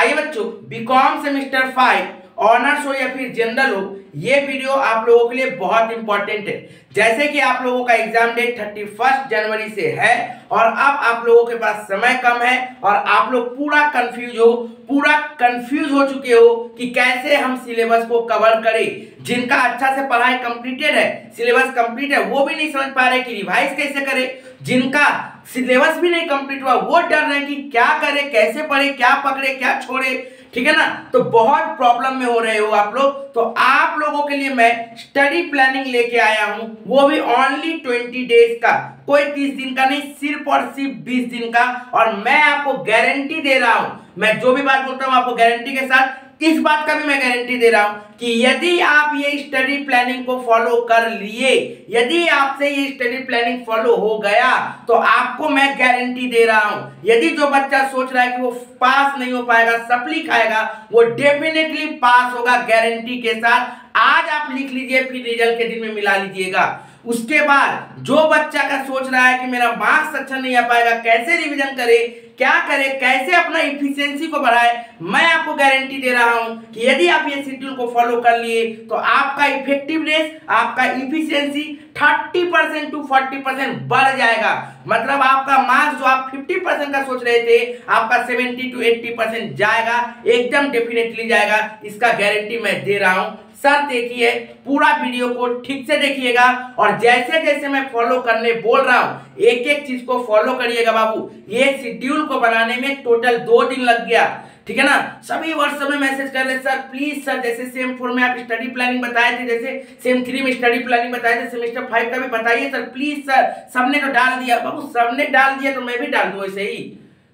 आइए बच्चों, BCom semester 5 honours हो या फिर जनरल हो, ये वीडियो आप लोगों के लिए बहुत इंपॉर्टेंट है। जैसे कि आप लोगों का एग्जाम डेट 31 जनवरी से है और अब आप लोगों के पास समय कम है और आप लोग पूरा कंफ्यूज हो चुके हो कि कैसे हम सिलेबस को कवर करें। जिनका अच्छा से पढ़ाई कंप्लीटेड है, सिलेबस कंप्लीट है, वो भी नहीं समझ पा रहे कि रिवाइज कैसे करें। जिनका सिलेबस भी नहीं कंप्लीट हुआ वो डर रहे कि क्या करें, कैसे पढ़े, क्या पकड़े, क्या छोड़े, ठीक है ना। तो बहुत प्रॉब्लम में हो रहे हो आप लोग। तो आप लोगों के लिए मैं स्टडी प्लानिंग लेके आया हूं, वो भी ओनली 20 डेज का, कोई 30 दिन का नहीं, सिर्फ और सिर्फ 20 दिन का। और मैं आपको गारंटी दे रहा हूं, मैं जो भी बात बोलता हूं आपको गारंटी के साथ, इस बात का भी मैं गारंटी दे रहा हूं कि यदि आप ये स्टडी प्लानिंग को फॉलो कर लिए, यदि आपसे ये स्टडी प्लानिंग फॉलो हो गया, तो आपको मैं गारंटी दे रहा हूं, यदि जो बच्चा सोच रहा है कि वो पास नहीं हो पाएगा, सप्ली खाएगा, वो डेफिनेटली पास होगा गारंटी के साथ। आज आप लिख लीजिए, फिर रिजल्ट के दिन में मिला लीजिएगा। उसके बाद जो बच्चा का सोच रहा है कि मेरा मार्क्स अच्छा नहीं आ पाएगा, कैसे रिवीजन करे, क्या करे, कैसे अपना इफिशिएंसी को बढ़ाए, मैं आपको गारंटी दे रहा हूं कि यदि आप ये शेड्यूल को फॉलो कर लिए तो आपका इफेक्टिवनेस, आपका इफिशिएंसी 30% to 40% बढ़ जाएगा। मतलब आपका मार्क्स जो आप 50% का सोच रहे थे, आपका 70 to 80% जाएगा, एकदम डेफिनेटली जाएगा। इसका गारंटी मैं दे रहा हूं। सर देखिए, पूरा वीडियो को ठीक से देखिएगा और जैसे जैसे मैं फॉलो करने बोल रहा हूं, एक एक चीज को फॉलो करिएगा बाबू। ये शेड्यूल को बनाने में टोटल 2 दिन लग गया, ठीक है ना। सभी व्हाट्सएप में मैसेज कर रहे सर प्लीज सर, जैसे सेम 4 में आप स्टडी प्लानिंग बताए थे, जैसे सेम 3 में स्टडी प्लानिंग बताए थे, सेमेस्टर 5 का भी बताइए सर प्लीज सर। सबने तो डाल दिया बाबू, सबने डाल दिया तो मैं भी डाल दूं ऐसे ही।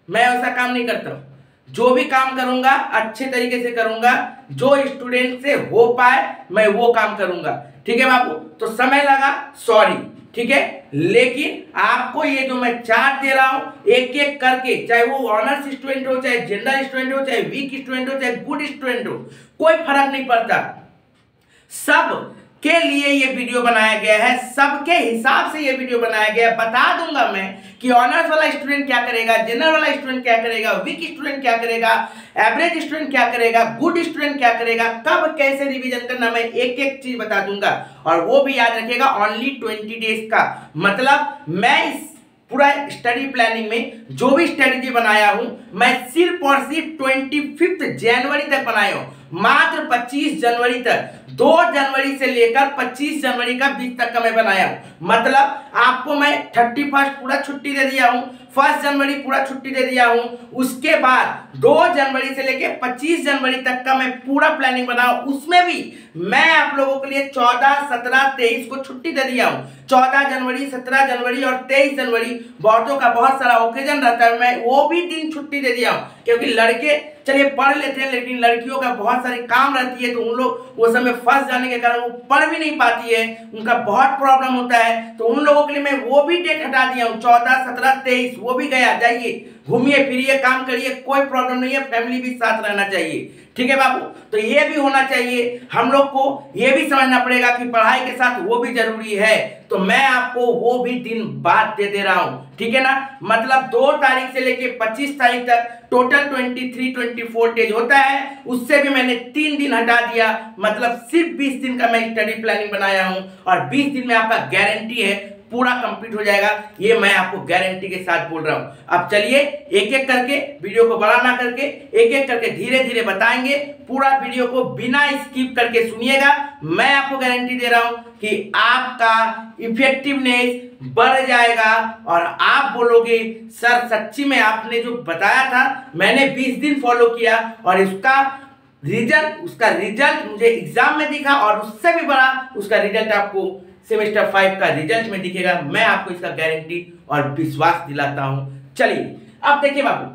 मैं ऐसा काम नहीं करता हूं, जो भी काम करूंगा अच्छे तरीके से करूंगा, जो स्टूडेंट से हो पाए मैं वो काम करूंगा, ठीक है बाबू। तो समय लगा, सॉरी, ठीक है, लेकिन आपको ये जो मैं चार्ट दे रहा हूं एक एक करके, चाहे वो ऑनर्स स्टूडेंट हो, चाहे जनरल स्टूडेंट हो, चाहे वीक स्टूडेंट हो, चाहे गुड स्टूडेंट हो, कोई फर्क नहीं पड़ता, सब के लिए ये वीडियो बनाया गया है, सबके हिसाब से ये वीडियो बनाया गया है। बता दूंगा मैं कि ऑनर्स वाला स्टूडेंट क्या करेगा, जनरल वाला स्टूडेंट क्या करेगा, वीक स्टूडेंट क्या करेगा, एवरेज स्टूडेंट क्या करेगा, गुड स्टूडेंट क्या करेगा, कब कैसे रिवीजन करना, मैं एक एक चीज बता दूंगा। और वो भी याद रखिएगा ओनली 20 डेज का। मतलब मैं इस पूरा स्टडी प्लानिंग में जो भी स्ट्रेटजी बनाया हूं, मैं सिर्फ और सिर्फ 25 जनवरी तक बनाया हूं, मात्र 25 जनवरी तक। 2 जनवरी से लेकर 25 जनवरी का 20 तक का मैं बनाया हूं। मतलब आपको मैं 31 पूरा छुट्टी दे दिया हूं, 1 जनवरी पूरा छुट्टी दे दिया हूं, उसके बाद 2 जनवरी से लेकर 25 जनवरी तक का मैं पूरा प्लानिंग बनाऊं। उसमें भी मैं आप लोगों के लिए 14, 17, 23 को छुट्टी दे दिया हूं। 14 जनवरी, 17 जनवरी और 23 जनवरी बहुतों का बहुत सारा ओकेजन रहता है, मैं वो भी दिन छुट्टी दे दिया हूं, क्योंकि लड़के चलिए पढ़ लेते हैं लेकिन लड़कियों का बहुत सारी काम रहती है, तो उन लोग वो समय फंस जाने के कारण वो पढ़ भी नहीं पाती है, उनका बहुत प्रॉब्लम होता है। तो उन लोगों के लिए मैं वो भी डेट हटा दिया हूँ, 14, 17, 23 वो भी गया। जाइए, घूमिए फिरिए, काम करिए, कोई प्रॉब्लम नहीं है, फैमिली भी साथ रहना चाहिए, ठीक है बाबू। तो ये भी होना चाहिए, हम लोग को ये भी समझना पड़ेगा कि पढ़ाई के साथ वो भी जरूरी है। तो मैं आपको वो भी दिन बाद दे दे रहा हूं, ठीक है ना। मतलब 2 तारीख से लेके 25 तारीख तक टोटल 23-24 डेज होता है, उससे भी मैंने 3 दिन हटा दिया। मतलब सिर्फ 20 दिन का मैं स्टडी प्लानिंग बनाया हूं और 20 दिन में आपका गारंटी है पूरा कंप्लीट हो जाएगा, ये मैं आपको गारंटी के साथ बोल रहा हूं। अब चलिए एक एक करके, वीडियो को बड़ा ना करके, एक एक करके धीरे धीरे बताएंगे। पूरा वीडियो को बिना स्किप करके सुनिएगा। मैं आपको गारंटी दे रहा हूं कि आपका इफेक्टिवनेस बढ़ जाएगा और आप बोलोगे सर सच्ची में आपने जो बताया था मैंने 20 दिन फॉलो किया और उसका रिजल्ट मुझे एग्जाम में दिखा और उससे भी बड़ा उसका रिजल्ट आपको सेमेस्टर 5 का रिजल्ट में दिखेगा। मैं आपको इसका गारंटी और विश्वास दिलाता हूं। चलिए अब देखिए बाबू,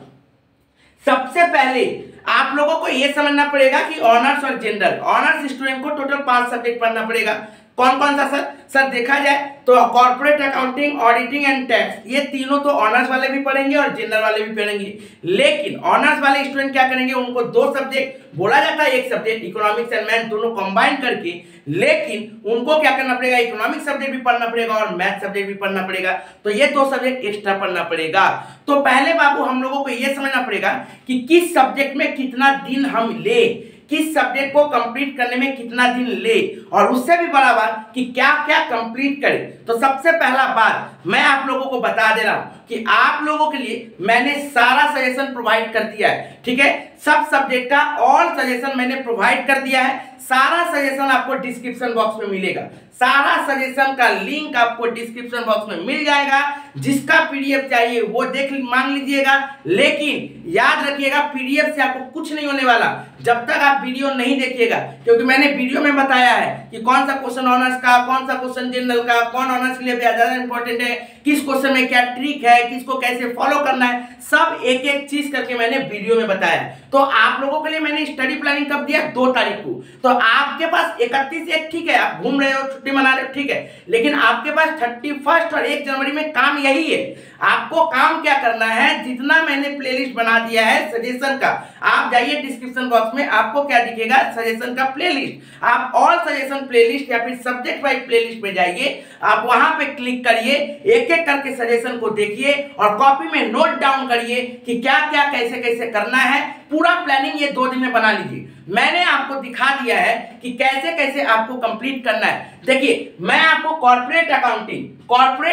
सबसे पहले आप लोगों को यह समझना पड़ेगा कि ऑनर्स और जनरल, ऑनर्स स्टूडेंट को टोटल 5 सब्जेक्ट पढ़ना पड़ेगा। कौन कौन सा सर देखा जाए तो corporate accounting, auditing and tax, ये तीनों तो ऑनर्स वाले भी पढ़ेंगे और जनरल वाले भी पढ़ेंगे। लेकिन ऑनर्स वाले स्टूडेंट क्या करेंगे, उनको 2 सब्जेक्ट बोला जाता है, एक सब्जेक्ट इकोनॉमिक्स एंड मैथ दोनों कंबाइन करके, लेकिन उनको क्या करना पड़ेगा, इकोनॉमिक्स सब्जेक्ट भी पढ़ना पड़ेगा और मैथ सब्जेक्ट भी पढ़ना पड़ेगा। तो ये 2 सब्जेक्ट एक्स्ट्रा पढ़ना पड़ेगा। तो पहले बाबू हम लोगों को ये समझना पड़ेगा कि किस सब्जेक्ट में कितना दिन हम ले, किस सब्जेक्ट को कंप्लीट करने में कितना दिन ले, और उससे भी बड़ा बात कि क्या क्या कंप्लीट करें। तो सबसे पहला बात मैं आप लोगों को बता दे रहा हूं कि आप लोगों के लिए मैंने सारा सजेशन प्रोवाइड कर दिया है, ठीक है। सब सब्जेक्ट का ऑल सजेशन मैंने प्रोवाइड कर दिया है। सारा सजेशन आपको डिस्क्रिप्शन बॉक्स में मिलेगा, सारा सजेशन का लिंक आपको डिस्क्रिप्शन बॉक्स में मिल जाएगा। जिसका पीडीएफ चाहिए वो मांग लीजिएगा, लेकिन याद रखिएगा पीडीएफ से आपको कुछ नहीं होने वाला जब तक आप वीडियो नहीं देखिएगा, क्योंकि मैंने वीडियो में बताया है कि कौन सा क्वेश्चन ऑनर्स का, कौन सा क्वेश्चन जनरल का, कौन ऑनर्स के लिए ज्यादा इंपॉर्टेंट है, किस क्वेश्चन में क्या ट्रिक है, किसको कैसे फॉलो करना है, सब एक एक चीज करके मैंने वीडियो में बताया। तो आप लोगों के लिए मैंने स्टडी प्लानिंग कब दिया, 2 तारीख को। तो आपके पास 31 ठीक है, आप घूम रहे हो, छुट्टी मना रहे हो, ठीक है, लेकिन आपके पास 31 और 1 जनवरी में काम यही है। आपको काम क्या करना है, जितना मैंने प्लेलिस्ट बना दिया है सजेशन का, आप जाइए डिस्क्रिप्शन बॉक्स में, आपको क्या दिखेगा, सजेशन का प्लेलिस्ट। आप ऑल सजेशन प्लेलिस्ट या फिर सब्जेक्ट वाइज प्लेलिस्ट में जाइए, आप वहां पे क्लिक करिए, एक एक करके सजेशन को देखिए और कॉपी में नोट डाउन करिए कि क्या क्या कैसे कैसे करना है। पूरा प्लानिंग ये 2 दिन में बना लीजिए। मैंने आपको दिखा दिया है कि कैसे कैसे आपको कंप्लीट करना है। देखिए मैं आपको कॉर्पोरेट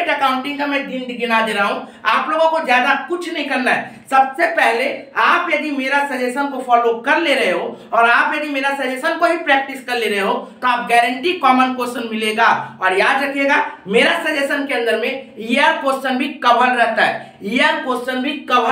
अकाउंटिंग का मैं दिन गिना दे रहा हूं। आप लोगों को ज्यादा कुछ नहीं करना है। सबसे पहले आप यदि मेरा सजेशन को फॉलो कर ले रहे हो और आप यदि मेरा सजेशन को ही प्रैक्टिस कर ले रहे हो तो आप गारंटी कॉमन क्वेश्चन मिलेगा। और याद रखिएगा मेरा सजेशन के अंदर में ईयर क्वेश्चन भी कवर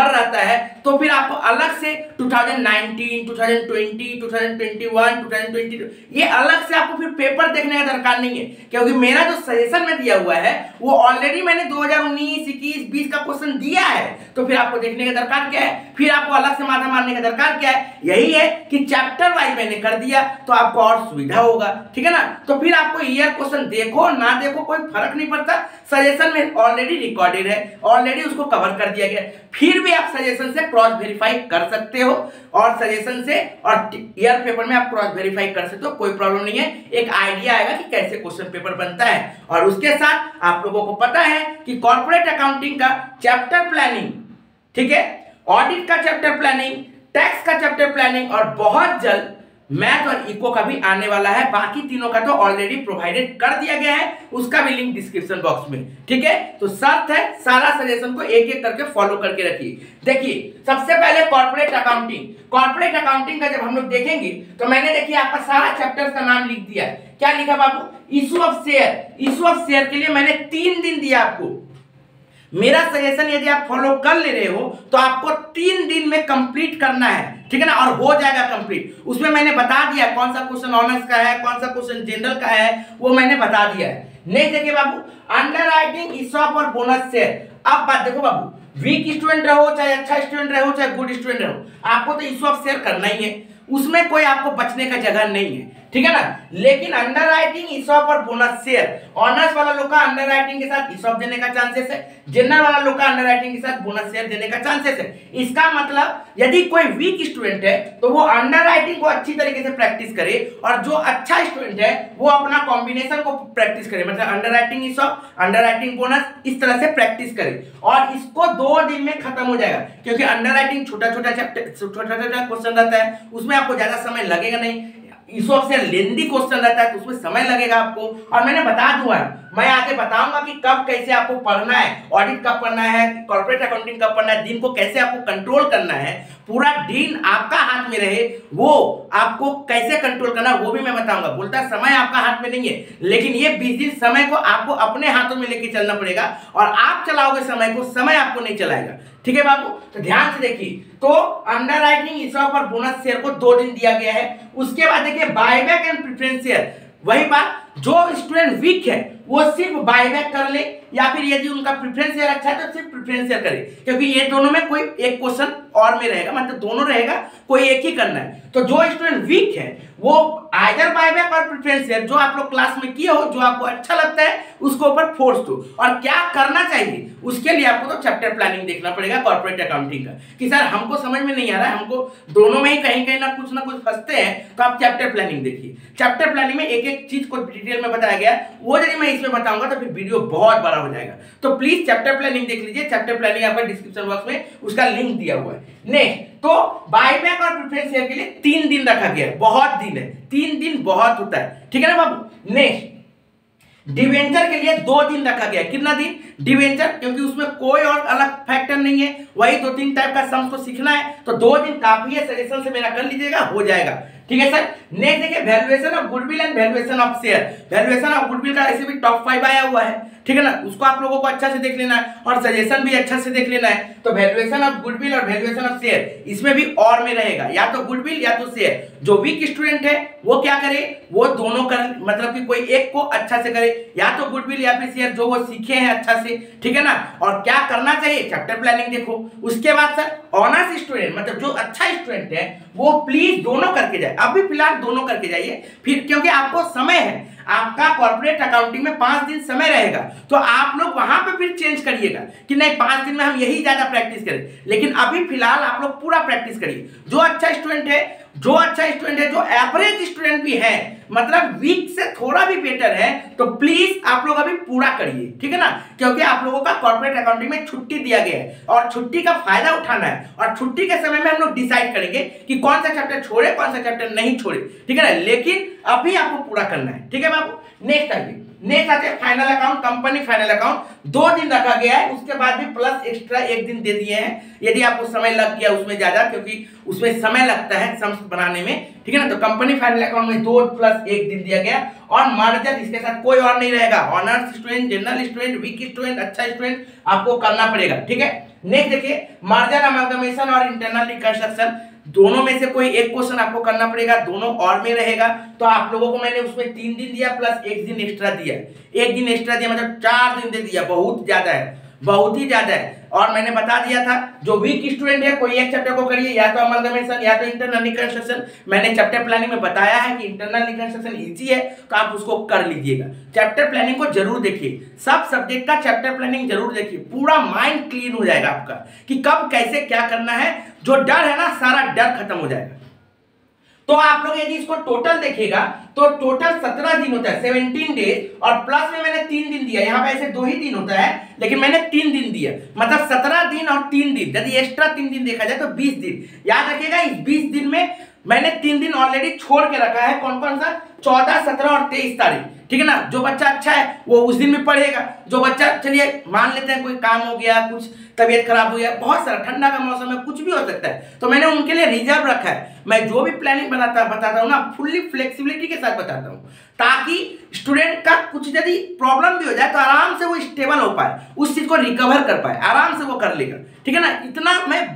रहता है, तो फिर आपको अलग से 2019, 2020, 2021, 2022 ये अलग से आपको फिर पेपर देखने का दरकार नहीं है, क्योंकि मेरा जो सजेशन में दिया हुआ है वो ऑलरेडी मैंने 2019, 21, 20 का क्वेश्चन दिया है। तो फिर आपको देखने का दरकार क्या है, फिर आपको अलग से माथा मारने का दरकार क्या है। यही है कि चैप्टर वाइज मैंने कर दिया तो आपको और सुविधा होगा, ठीक है ना। तो फिर आपको ईयर क्वेश्चन देखो ना देखो कोई फर्क नहीं पड़ता, सजेशन में ऑलरेडी रिकॉर्डेड है, ऑलरेडी उसको कवर कर दिया गया। फिर भी आप सजेशन से क्रॉस वेरीफाई कर सकते हो और सजेशन से और ईयर पेपर में आप क्रॉस वेरीफाई कर सकते हो, कोई प्रॉब्लम नहीं है। एक आइडिया आएगा कि कैसे क्वेश्चन पेपर बनता है। और उसके साथ आप लोगों को पता है कि कॉर्पोरेट अकाउंटिंग का चैप्टर प्लानिंग, ठीक है, ऑडिट का चैप्टर प्लानिंग, टैक्स का चैप्टर प्लानिंग और बहुत जल्द मैथ और इको का भी आने वाला है। बाकी तीनों का तो ऑलरेडी प्रोवाइडेड कर दिया गया है, उसका भी लिंक डिस्क्रिप्शन बॉक्स में, ठीक है। तो शर्त है सारा सजेशन को एक एक करके फॉलो करके रखिए। देखिए सबसे पहले कॉर्पोरेट अकाउंटिंग का जब हम लोग देखेंगे तो मैंने देखिए आपका सारा चैप्टर का नाम लिख दिया है। क्या लिखा बाबू, इशू ऑफ शेयर के लिए मैंने 3 दिन दिया आपको। मेरा सजेशन यदि आप फॉलो कर ले रहे हो तो आपको 3 दिन में कंप्लीट करना है, ठीक है ना, और हो जाएगा कंप्लीट। उसमें मैंने बता दिया कौन सा क्वेश्चन ऑनर्स का है, कौन सा क्वेश्चन जनरल का है, वो मैंने बता दिया है। नेक्स्ट देखिए बाबू, अंडरराइटिंग, ईसॉप और बोनस शेयर। अब बात देखो बाबू, वीक स्टूडेंट रहो चाहे अच्छा स्टूडेंट रहो चाहे गुड स्टूडेंट रहो, आपको तो ईसॉप शेयर करना ही है, उसमें कोई आपको बचने का जगह नहीं है, ठीक है ना। लेकिन अंडरराइटिंग, ईसॉप और बोनस शेयर, ऑनर्स वाला लोग का अंडरराइटिंग के साथ ईसॉप देने का चांसेस है, जनरल वाला लोग का अंडरराइटिंग के साथ बोनस शेयर देने का चांसेस है। इसका मतलब यदि कोई वीक स्टूडेंट है तो वो अंडरराइटिंग को अच्छी तरीके से प्रैक्टिस करे और जो अच्छा स्टूडेंट है वो अपना कॉम्बिनेशन को प्रैक्टिस करे, मतलब अंडरराइटिंग ईसॉप, अंडरराइटिंग बोनस, इस तरह से प्रैक्टिस करे और इसको 2 दिन में खत्म हो जाएगा। क्योंकि अंडरराइटिंग छोटा छोटा क्वेश्चन रहता है, उसमें आपको ज्यादा समय लगेगा नहीं। ईसॉप से लेंदी क्वेश्चन रहता है तो उसमें समय लगेगा आपको। और मैंने बता दूंगा, मैं आगे बताऊंगा कि कब कैसे आपको पढ़ना है, ऑडिट कब पढ़ना है, कॉर्पोरेट अकाउंटिंग कब पढ़ना है, दिन को कैसे आपको कंट्रोल करना है, पूरा दिन आपका हाथ में रहे, वो आपको कैसे कंट्रोल करना है वो भी मैं बताऊंगा। बोलता समय आपका हाथ में नहीं है, लेकिन ये 20 दिन समय को आपको अपने हाथों में लेके चलना पड़ेगा और आप चलाओगे समय को, समय आपको नहीं चलाएगा, ठीक है बाबू। तो ध्यान से देखिए, तो अंडरराइटिंग, ईसॉप और बोनस शेयर को 2 दिन दिया गया है। उसके बाद देखिए बायबैक एंड प्रेफरेंस शेयर, वही बात, जो स्टूडेंट वीक है वो सिर्फ बायबैक कर ले या फिर यदि उनका प्रेफरेंस ईयर अच्छा है तो सिर्फ प्रेफरेंस ईयर करे, क्योंकि ये दोनों में कोई एक क्वेश्चन और में रहेगा, मतलब दोनों रहेगा, कोई एक ही करना है। तो जो स्टूडेंट वीक है वो आइदर बायबैक और प्रेफरेंस ईयर जो आप लोग क्लास में किए हो, जो आपको अच्छा लगता है उसको ऊपर फोर्स दो। और क्या करना चाहिए उसके लिए आपको तो चैप्टर प्लानिंग देखना पड़ेगा कॉर्पोरेट अकाउंटिंग का, कि सर हमको समझ में नहीं आ रहा है, हमको दोनों में ही कहीं ना कुछ फंसते हैं, तो आप चैप्टर प्लानिंग देखिए। चैप्टर प्लानिंग में एक एक चीज को डिटेल में बताया गया है, वो यदि मैं इसमें बताऊंगा तो फिर वीडियो बहुत बड़ा हो जाएगा। तो प्लीज चैप्टर प्लानिंग देख लीजिए, चैप्टर प्लानिंग आपका डिस्क्रिप्शन बॉक्स में उसका लिंक दिया हुआ है। नेक्स्ट, तो बायबैक और प्रेफरेंस शेयर के लिए 3 दिन रखा गया है, बहुत दिन है, 3 दिन बहुत होता है, ठीक है ना बाबू। नेक्स्ट, डिवेंचर के लिए 2 दिन रखा गया है। कितना दिन? डिवेंचर, क्योंकि उसमें कोई और अलग फैक्टर नहीं है, वही 2-3 टाइप का सम्स को सीखना है, तो 2 दिन काफी है। सजेशन से मेरा कर लीजिएगा, हो जाएगा, ठीक है सर। नेक्स्ट देखिए, valuation of goodwill and valuation of share. Valuation of goodwill का ऐसे भी टॉप 5 आया हुआ है, ठीक है ना, उसको आप लोगों को अच्छा से देख लेना है और सजेशन भी अच्छा से देख लेना है। तो वैल्यूएशन ऑफ गुडविल और वैल्यूएशन ऑफ शेयर इसमें भी और में रहेगा, या तो गुडविल या तो शेयर। जो वीक स्टूडेंट है वो क्या करे, वो दोनों कर, मतलब कि कोई एक को अच्छा से करे, या तो गुडविल या फिर शेयर, जो वो सीखे हैं अच्छा से, ठीक है ना। और क्या करना चाहिए, चैप्टर प्लानिंग देखो। उसके बाद सर ऑनर्स स्टूडेंट, मतलब जो अच्छा स्टूडेंट है वो प्लीज दोनों करके जाए, अभी फिलहाल दोनों करके जाइए, फिर क्योंकि आपको समय है, आपका कॉर्पोरेट अकाउंटिंग में 5 दिन समय रहेगा, तो आप लोग वहां पे फिर चेंज करिएगा कि नहीं 5 दिन में हम यही ज्यादा प्रैक्टिस करें, लेकिन अभी फिलहाल आप लोग पूरा प्रैक्टिस करिए। जो अच्छा स्टूडेंट है, जो एवरेज स्टूडेंट भी है, मतलब वीक से थोड़ा भी बेटर है, तो प्लीज आप लोग अभी पूरा करिए, ठीक है ना, क्योंकि आप लोगों का कॉर्पोरेट अकाउंटिंग में छुट्टी दिया गया है और छुट्टी का फायदा उठाना है, और छुट्टी के समय में हम लोग डिसाइड करेंगे कि कौन सा चैप्टर छोड़े, कौन सा चैप्टर नहीं छोड़े, ठीक है ना, लेकिन अभी आपको पूरा करना है, ठीक है बाबू। नेक्स्ट आते हैं final account, company final account. 2 दिन रखा गया है, उसके बाद भी प्लस एक्स्ट्रा 1 दिन दे दिए हैं, यदि आपको समय लग गया उसमें ज्यादा, क्योंकि उसमें समय लगता है सम्स बनाने में, ठीक है ना। तो कंपनी फाइनल अकाउंट में 2 + 1 दिन दिया गया, और मार्जिन इसके साथ कोई और नहीं रहेगा। Honours student, general student, weak student, अच्छा स्टूडेंट आपको करना पड़ेगा, ठीक है। नेक्स्ट देखिए, मार्जिन अमालगमेशन और इंटरनल रिकंस्ट्रक्शन, दोनों में से कोई एक क्वेश्चन आपको करना पड़ेगा, दोनों और में रहेगा। तो आप लोगों को मैंने उसमें 3 दिन दिया प्लस 1 दिन एक्स्ट्रा दिया, 1 दिन एक्स्ट्रा दिया, मतलब 4 दिन दे दिया, बहुत ज्यादा है, बहुत ही ज्यादा है। और मैंने बता दिया था जो वीक स्टूडेंट है कोई एक चैप्टर को करिए, या तो अमालगमेशन या तो इंटरनल रिकंस्ट्रक्शन। मैंने चैप्टर प्लानिंग में बताया है कि इंटरनल रिकंस्ट्रक्शन इजी है, तो आप उसको कर लीजिएगा। चैप्टर प्लानिंग को जरूर देखिए, सब सब्जेक्ट का चैप्टर प्लानिंग जरूर देखिए, पूरा माइंड क्लीन हो जाएगा आपका कि कब कैसे क्या करना है। जो डर है ना, सारा डर खत्म हो जाएगा। तो आप लोग यदि इसको टोटल देखिएगा तो टोटल 17 दिन होता है, 17 डेज, और प्लस में मैंने 3 दिन दिया। यहाँ पे ऐसे 2 ही दिन होता है, लेकिन मैंने 3 दिन दिया, मतलब 17 दिन और 3 दिन, यदि एक्स्ट्रा 3 दिन देखा जाए तो 20 दिन। याद रखिएगा, इस 20 दिन में मैंने 3 दिन ऑलरेडी छोड़ के रखा है। कौन कौन सा? 14, 17 और 23 तारीख, ठीक है ना। जो बच्चा अच्छा है वो उस दिन में पढ़ेगा, जो बच्चा, चलिए मान लेते हैं कोई काम हो गया, कुछ तबीयत खराब हो गया, बहुत सारा, ठंडा का मौसम है, कुछ भी हो सकता है, तो मैंने उनके लिए रिजर्व रखा है। मैं जो भी प्लानिंग बताता हूँ ना, फुल्ली फ्लेक्सिबिलिटी के साथ बताता हूँ, ताकि स्टूडेंट का कुछ यदि प्रॉब्लम भी हो जाए तो आराम से वो स्टेबल हो पाए, उस चीज को रिकवर कर पाए, आराम से वो कर लेगा, ठीक है ना। इतना मैं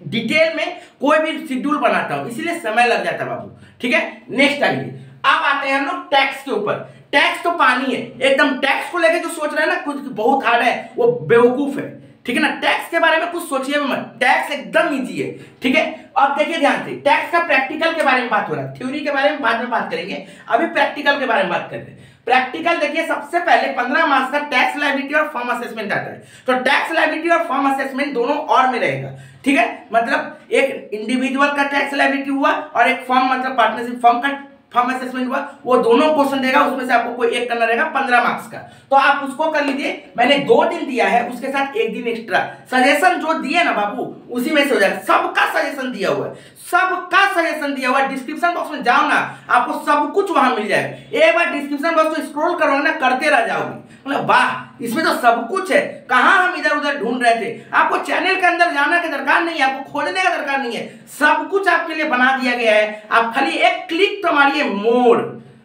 डिटेल में कोई भी शेड्यूल बनाता हूँ, इसीलिए समय लग जाता है बाबू, ठीक है। नेक्स्ट आइए, अब आते हैं हम लोग टैक्स के ऊपर। टैक्स तो पानी है एकदम, टैक्स को लेके जो सोच रहे हैं ना कुछ बहुत हार्ड है, वो बेवकूफ है, ठीक है ना। टैक्स के बारे में कुछ सोचिए मत, टैक्स एकदम इजी है, ठीक है। अब देखिए ध्यान से, टैक्स का प्रैक्टिकल के बारे में बात हो रहा है, थ्योरी के बारे में बाद में बात करेंगे, अभी प्रैक्टिकल के बारे में बात करते हैं। प्रैक्टिकल देखिए, सबसे पहले 15 मार्क्स का टैक्स लायबिलिटी और फॉर्म असेसमेंट आता है। तो टैक्स लायबिलिटी और फॉर्म असेसमेंट दोनों और में रहेगा, ठीक है। मतलब एक इंडिविजुअल का टैक्स लायबिलिटी हुआ और एक फॉर्म, मतलब पार्टनरशिप फॉर्म का फॉर्म असेसमेंट हुआ, वो दोनों क्वेश्चन देगा, उसमें से आपको कोई एक करना रहेगा 15 मार्क्स का, तो आप उसको कर लीजिए। मैंने 2 दिन दिया है, उसके साथ 1 दिन एक्स्ट्रा। सजेशन जो दिए ना बाबू, उसी में से हो जाएगा, सबका सजेशन दिया हुआ है, सबका सजेशन दिया हुआ है। डिस्क्रिप्शन बॉक्स में जाओ ना, आपको सब कुछ वहां मिल जाएगा। एक बार डिस्क्रिप्शन बॉक्स को स्क्रॉल करोगे ना, करते रह जाओगे, मतलब वाह इसमें तो सब कुछ है, कहां हम इधर उधर ढूंढ रहे थे। आपको चैनल के अंदर जाना की दरकार नहीं है, आपको खोजने का दरकार नहीं है, सब कुछ आपके लिए बना दिया गया है। आप खाली एक क्लिक तो मारिए मोर,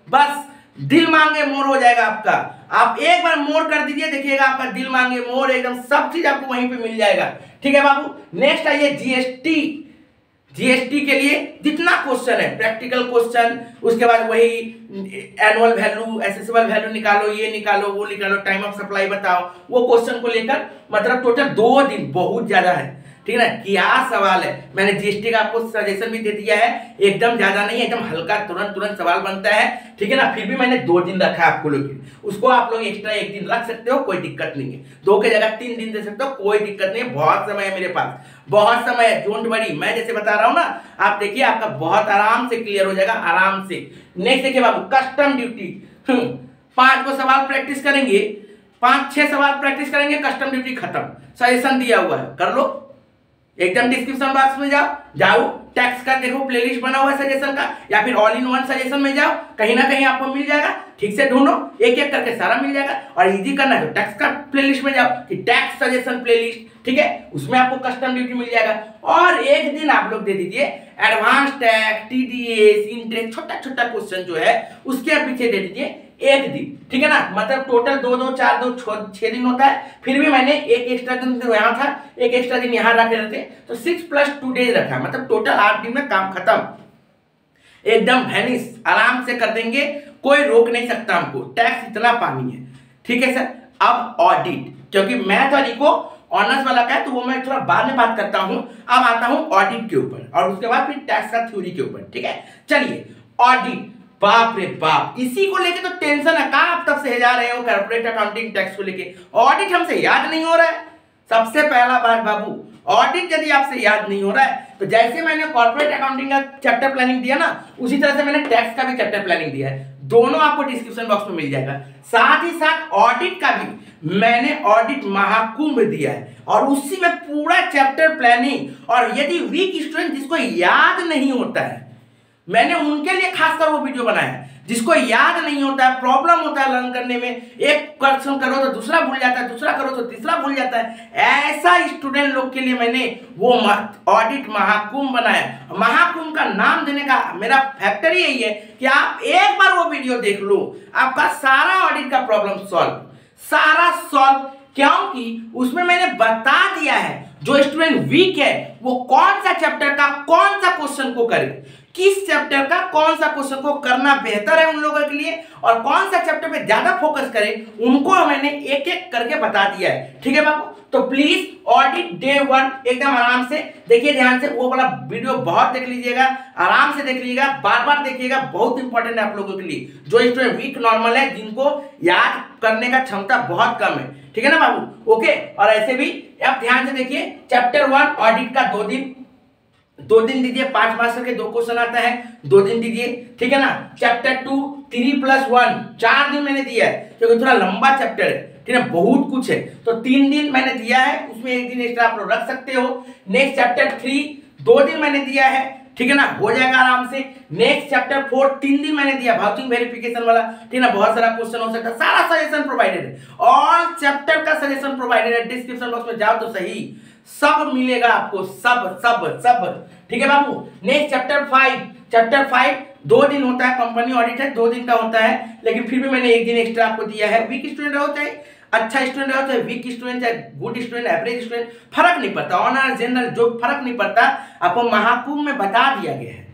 बस दिल मांगे मोर हो जाएगा आपका। आप एक बार मोर कर दीजिए, देखिएगा आपका दिल मांगे मोर, एकदम सब चीज आपको वहीं पे मिल जाएगा, ठीक है बाबू। नेक्स्ट आइए जीएसटी। जीएसटी के लिए जितना क्वेश्चन है, प्रैक्टिकल क्वेश्चन, उसके बाद वही एनुअल वैल्यू, एसेसिबल वैल्यू निकालो, ये निकालो, वो निकालो, टाइम ऑफ सप्लाई बताओ, वो क्वेश्चन को लेकर मतलब टोटल 2 दिन, बहुत ज्यादा है, ठीक है ना। क्या सवाल है, मैंने जीएसटी का आपको सजेशन भी दे दिया है, एकदम ज्यादा नहीं, एकदम हल्का, तुरंत सवाल बनता है, ठीक है ना। फिर भी मैंने 2 दिन रखा है आपको लोग, उसको आप लोग एक्स्ट्रा 1 दिन रख सकते हो, कोई दिक्कत नहीं है। 2 की जगह 3 दिन दे सकते हो, कोई दिक्कत नहीं है, बहुत समय है मेरे पास, बहुत समय है, डोंट वरी। मैं जैसे बता रहा हूं ना, आप देखिए आपका बहुत आराम से क्लियर हो जाएगा, आराम से। नेक्स्ट देखिए बाबू, कस्टम ड्यूटी, 5 को सवाल प्रैक्टिस करेंगे, 5-6 सवाल प्रैक्टिस करेंगे, कस्टम ड्यूटी खत्म। सजेशन दिया हुआ है, कर लो, एकदम डिस्क्रिप्शन बॉक्स में जाओ, टैक्स का देखो प्लेलिस्ट बना हुआ है सजेशन का, या फिर ऑल इन वन सजेशन में जाओ, कहीं ना कहीं आपको मिल जाएगा, ठीक से ढूंढो, एक एक करके सारा मिल जाएगा। और इजी करना है तो टैक्स का प्लेलिस्ट में जाओ, कि टैक्स सजेशन प्लेलिस्ट, ठीक है, उसमें आपको कस्टम ड्यूटी मिल जाएगा। और एक दिन आप लोग दे दीजिए एडवांस टैक्स, टीडीएस, इंटरेस्ट, छोटा क्वेश्चन जो है उसके पीछे दे दीजिए 1 दिन, ठीक है ना। मतलब टोटल 2-2, 4-2, 6 दिन होता है। फिर भी मैंने एक एक्स्ट्रा दिन तो यहाँ था, एक एक्स्ट्रा दिन यहाँ रखे रहते, तो 6+2 डेज रखा, मतलब टोटल 8 दिन में काम खत्म, एकदम वैनिश, आराम से कर देंगे, कोई रोक नहीं सकता हमको, टैक्स इतना पानी है, ठीक है सर। अब ऑडिट, क्योंकि मैथ और इको ऑनर्स वाला का है, तो वो मैं थोड़ा बाद में बात करता हूं। अब आता हूं ऑडिट के ऊपर, और उसके बाद फिर टैक्स का थ्योरी के ऊपर, ठीक है। चलिए ऑडिट, बाप रे बाप, इसी को लेके तो टेंशन है, कहां आप तब से जा रहे हो कॉर्पोरेट अकाउंटिंग टैक्स को लेके, ऑडिट हमसे याद नहीं हो रहा है। सबसे पहला बात बाबू, ऑडिट यदि आपसे याद नहीं हो रहा है, तो जैसे मैंने कॉर्पोरेट अकाउंटिंग का चैप्टर प्लानिंग दिया ना, उसी तरह से मैंने टैक्स का भी चैप्टर प्लानिंग दिया है, दोनों आपको डिस्क्रिप्शन बॉक्स में मिल जाएगा। साथ ही साथ ऑडिट का भी मैंने ऑडिट महाकुंभ दिया है, और उसी में पूरा चैप्टर प्लानिंग, और यदि वीक स्टूडेंट जिसको याद नहीं होता है, मैंने उनके लिए खासकर वो वीडियो बनाया है। जिसको याद नहीं होता है, प्रॉब्लम होता है लर्न करने में, एक क्वेश्चन करो तो दूसरा भूल जाता है, दूसरा करो तो तीसरा भूल जाता है, ऐसा स्टूडेंट लोग के लिए मैंने वो ऑडिट महाकुंभ बनाया। महाकुंभ का नाम देने का मेरा फैक्टर यही है कि आप एक बार वो वीडियो देख लो, आपका सारा ऑडिट का प्रॉब्लम सारा सॉल्व, क्योंकि उसमें मैंने बता दिया है जो स्टूडेंट वीक है वो कौन सा चैप्टर का कौन सा क्वेश्चन को करे, किस चैप्टर का कौन सा क्वेश्चन को करना बेहतर है उन लोगों के लिए, और कौन सा चैप्टर पे ज्यादा फोकस करें, उनको मैंने एक एक करके बता दिया है, ठीक है बाबू। तो प्लीज ऑडिट डे 1 एकदम आराम से देखिए, ध्यान से, वो वाला वीडियो बहुत देख लीजिएगा, आराम से देख लीजिएगा, बार बार देखिएगा, बहुत इंपॉर्टेंट है आप लोगों के लिए जो स्टूडेंट वीक नॉर्मल है, जिनको याद करने का क्षमता बहुत कम है, ठीक है ना बाबू, ओके। और ऐसे भी आप ध्यान से देखिए, चैप्टर 1 ऑडिट का 2 दिन दीजिए, 5 मार्क्स के 2 क्वेश्चन आता है, 2 दिन दीजिए, ठीक है ना। चैप्टर 2 3+1 4 दिन मैंने दिया है, क्योंकि थोड़ा लंबा चैप्टर है, ठीक है, बहुत कुछ है, तो 3 दिन मैंने दिया है, उसमें 1 दिन एक्स्ट्रा आप लोग रख सकते हो। नेक्स्ट चैप्टर 3 2 दिन मैंने दिया है, ठीक है ना, हो जाएगा आराम से। नेक्स्ट चैप्टर 4 3 दिन मैंने दिया, वाउचिंग वेरिफिकेशन वाला, ठीक है ना, बहुत सारा क्वेश्चन हो सकता है, सारा सजेशन प्रोवाइडेड है, ऑल चैप्टर का सजेशन प्रोवाइडेड है, डिस्क्रिप्शन बॉक्स में जाओ तो सही, सब मिलेगा आपको, सब, ठीक है बाबू। नेक्स्ट चैप्टर 5 2 दिन होता है, कंपनी ऑडिट है 2 दिन का होता है, लेकिन फिर भी मैंने 1 दिन एक्स्ट्रा आपको दिया है। वीक स्टूडेंट हो चाहे अच्छा स्टूडेंट हो, चाहे वीक स्टूडेंट, चाहे गुड स्टूडेंट, एवरेज स्टूडेंट, फर्क नहीं पड़ता, ऑनर जनरल जो फर्क नहीं पड़ता, आपको महाकुंभ में बता दिया गया है।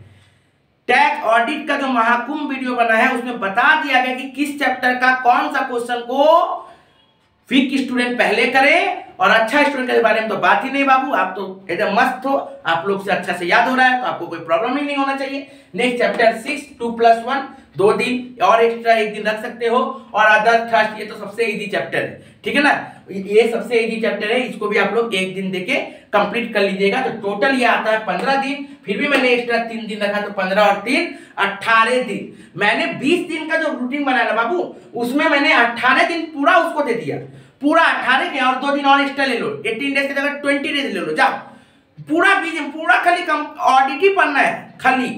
टैक्स ऑडिट का जो महाकुंभ वीडियो बना है उसमें बता दिया गया कि किस चैप्टर का कौन सा क्वेश्चन को वीक स्टूडेंट पहले करे, और अच्छा स्टूडेंट के बारे में तो बात ही नहीं बाबू, आप तो एकदम मस्त हो, आप लोग से अच्छा से याद हो रहा है, तो आपको कोई प्रॉब्लम ही नहीं होना चाहिए। नेक्स्ट चैप्टर 6 2+1 2 दिन और एक्स्ट्रा 1 दिन रख सकते हो, और अदर ट्रस्ट, ये तो सबसे इजी चैप्टर है, ठीक है ना, ये सबसे इजी चैप्टर है, इसको भी आप लोग 1 दिन देके कंप्लीट कर लीजिएगा, तो टोटल ये आता है 15 दिन, फिर भी मैंने एक्स्ट्रा 3 दिन रखा, तो 15 और 3 18 दिन। मैंने 20 दिन का जो रूटीन बनाया ना बाबू, उसमें मैंने 18 दिन पूरा उसको दे दिया, पूरा 18 के, और 2 दिन और एक्स्ट्रा ले लो, 18 डेज की जगह 20 डेज ले लो, जाओ पूरा 20 दिन पूरा खाली ऑडिट ही पढ़ना है खाली,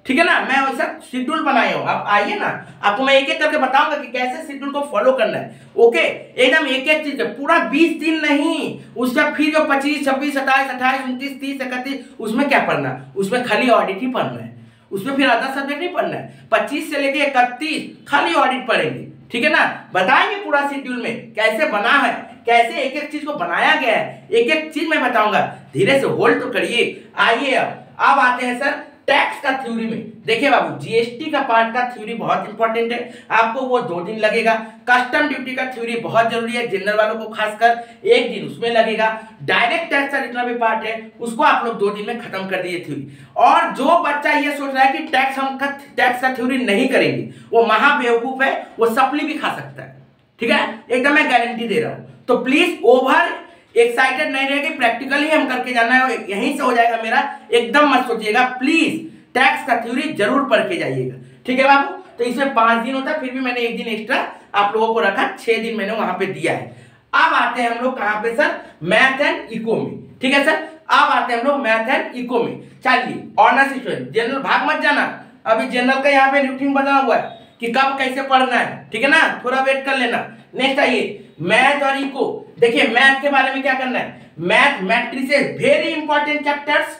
ठीक है ना। मैं वैसा शेड्यूल बनाया हूं, आप आइए ना, आपको मैं एक एक करके बताऊंगा कि कैसे शेड्यूल को फॉलो करना है, ओके, एकदम एक एक चीज पूरा 20 दिन नहीं, उसका फिर जो 25 26 27 28 29 30 31 उसमें क्या पढ़ना, उसमें खाली ऑडिट ही पढ़ना है, उसमें फिर आधा सब्जेक्ट नहीं पढ़ना है। 25 से लेके 31 खाली ऑडिट पढ़ेंगे, ठीक है ना, बताएंगे पूरा शेड्यूल में कैसे बना है, कैसे एक एक चीज को बनाया गया है, एक एक चीज मैं बताऊंगा, धीरे से होल्ड तो करिए। आइए अब आते हैं सर टैक्स का थ्योरी में। देखिए बाबू, जीएसटी का पार्ट का थ्योरी बहुत इंपॉर्टेंट है, आपको वो 2 दिन लगेगा। कस्टम ड्यूटी का थ्योरी बहुत जरूरी है, जनरल वालों को खासकर 1 दिन उसमें लगेगा। डायरेक्ट टैक्स का जितना भी पार्ट है उसको आप लोग 2 दिन में खत्म कर दिए थ्योरी। और जो बच्चा ये सोच रहा है कि टैक्स का थ्योरी नहीं करेंगे वो महाबेवकूफ है, वो सप्ली भी खा सकता है, ठीक है, एकदम मैं गारंटी दे रहा हूं। तो प्लीज ओवर एक्साइटेड नहीं रहेगी, प्रैक्टिकली हम करके जाना है, यहीं से हो जाएगा मेरा, एकदम मत सोचिएगा। प्लीज टैक्स का थ्योरी जरूर पढ़ के जाइएगा, ठीक है बाबू। तो इसमें 5 दिन होता है, फिर भी मैंने 1 दिन एक्स्ट्रा आप लोगों को रखा, 6 दिन मैंने वहां पे दिया है। अब आते हैं हम लोग कहां पे सर, मैथ एंड इको में, ठीक है सर। अब आते हैं हम लोग मैथ एंड इको में। चलिए ऑनर्स स्टूडेंट, जनरल भाग मत जाना, अभी जनरल का यहाँ पे रूटीन बना हुआ है कि कब कैसे पढ़ना है, ठीक है ना, थोड़ा वेट कर लेना। नेक्स्ट आइए मैथ और इको। देखिए मैथ के बारे में क्या करना है, math matrices very important chapters.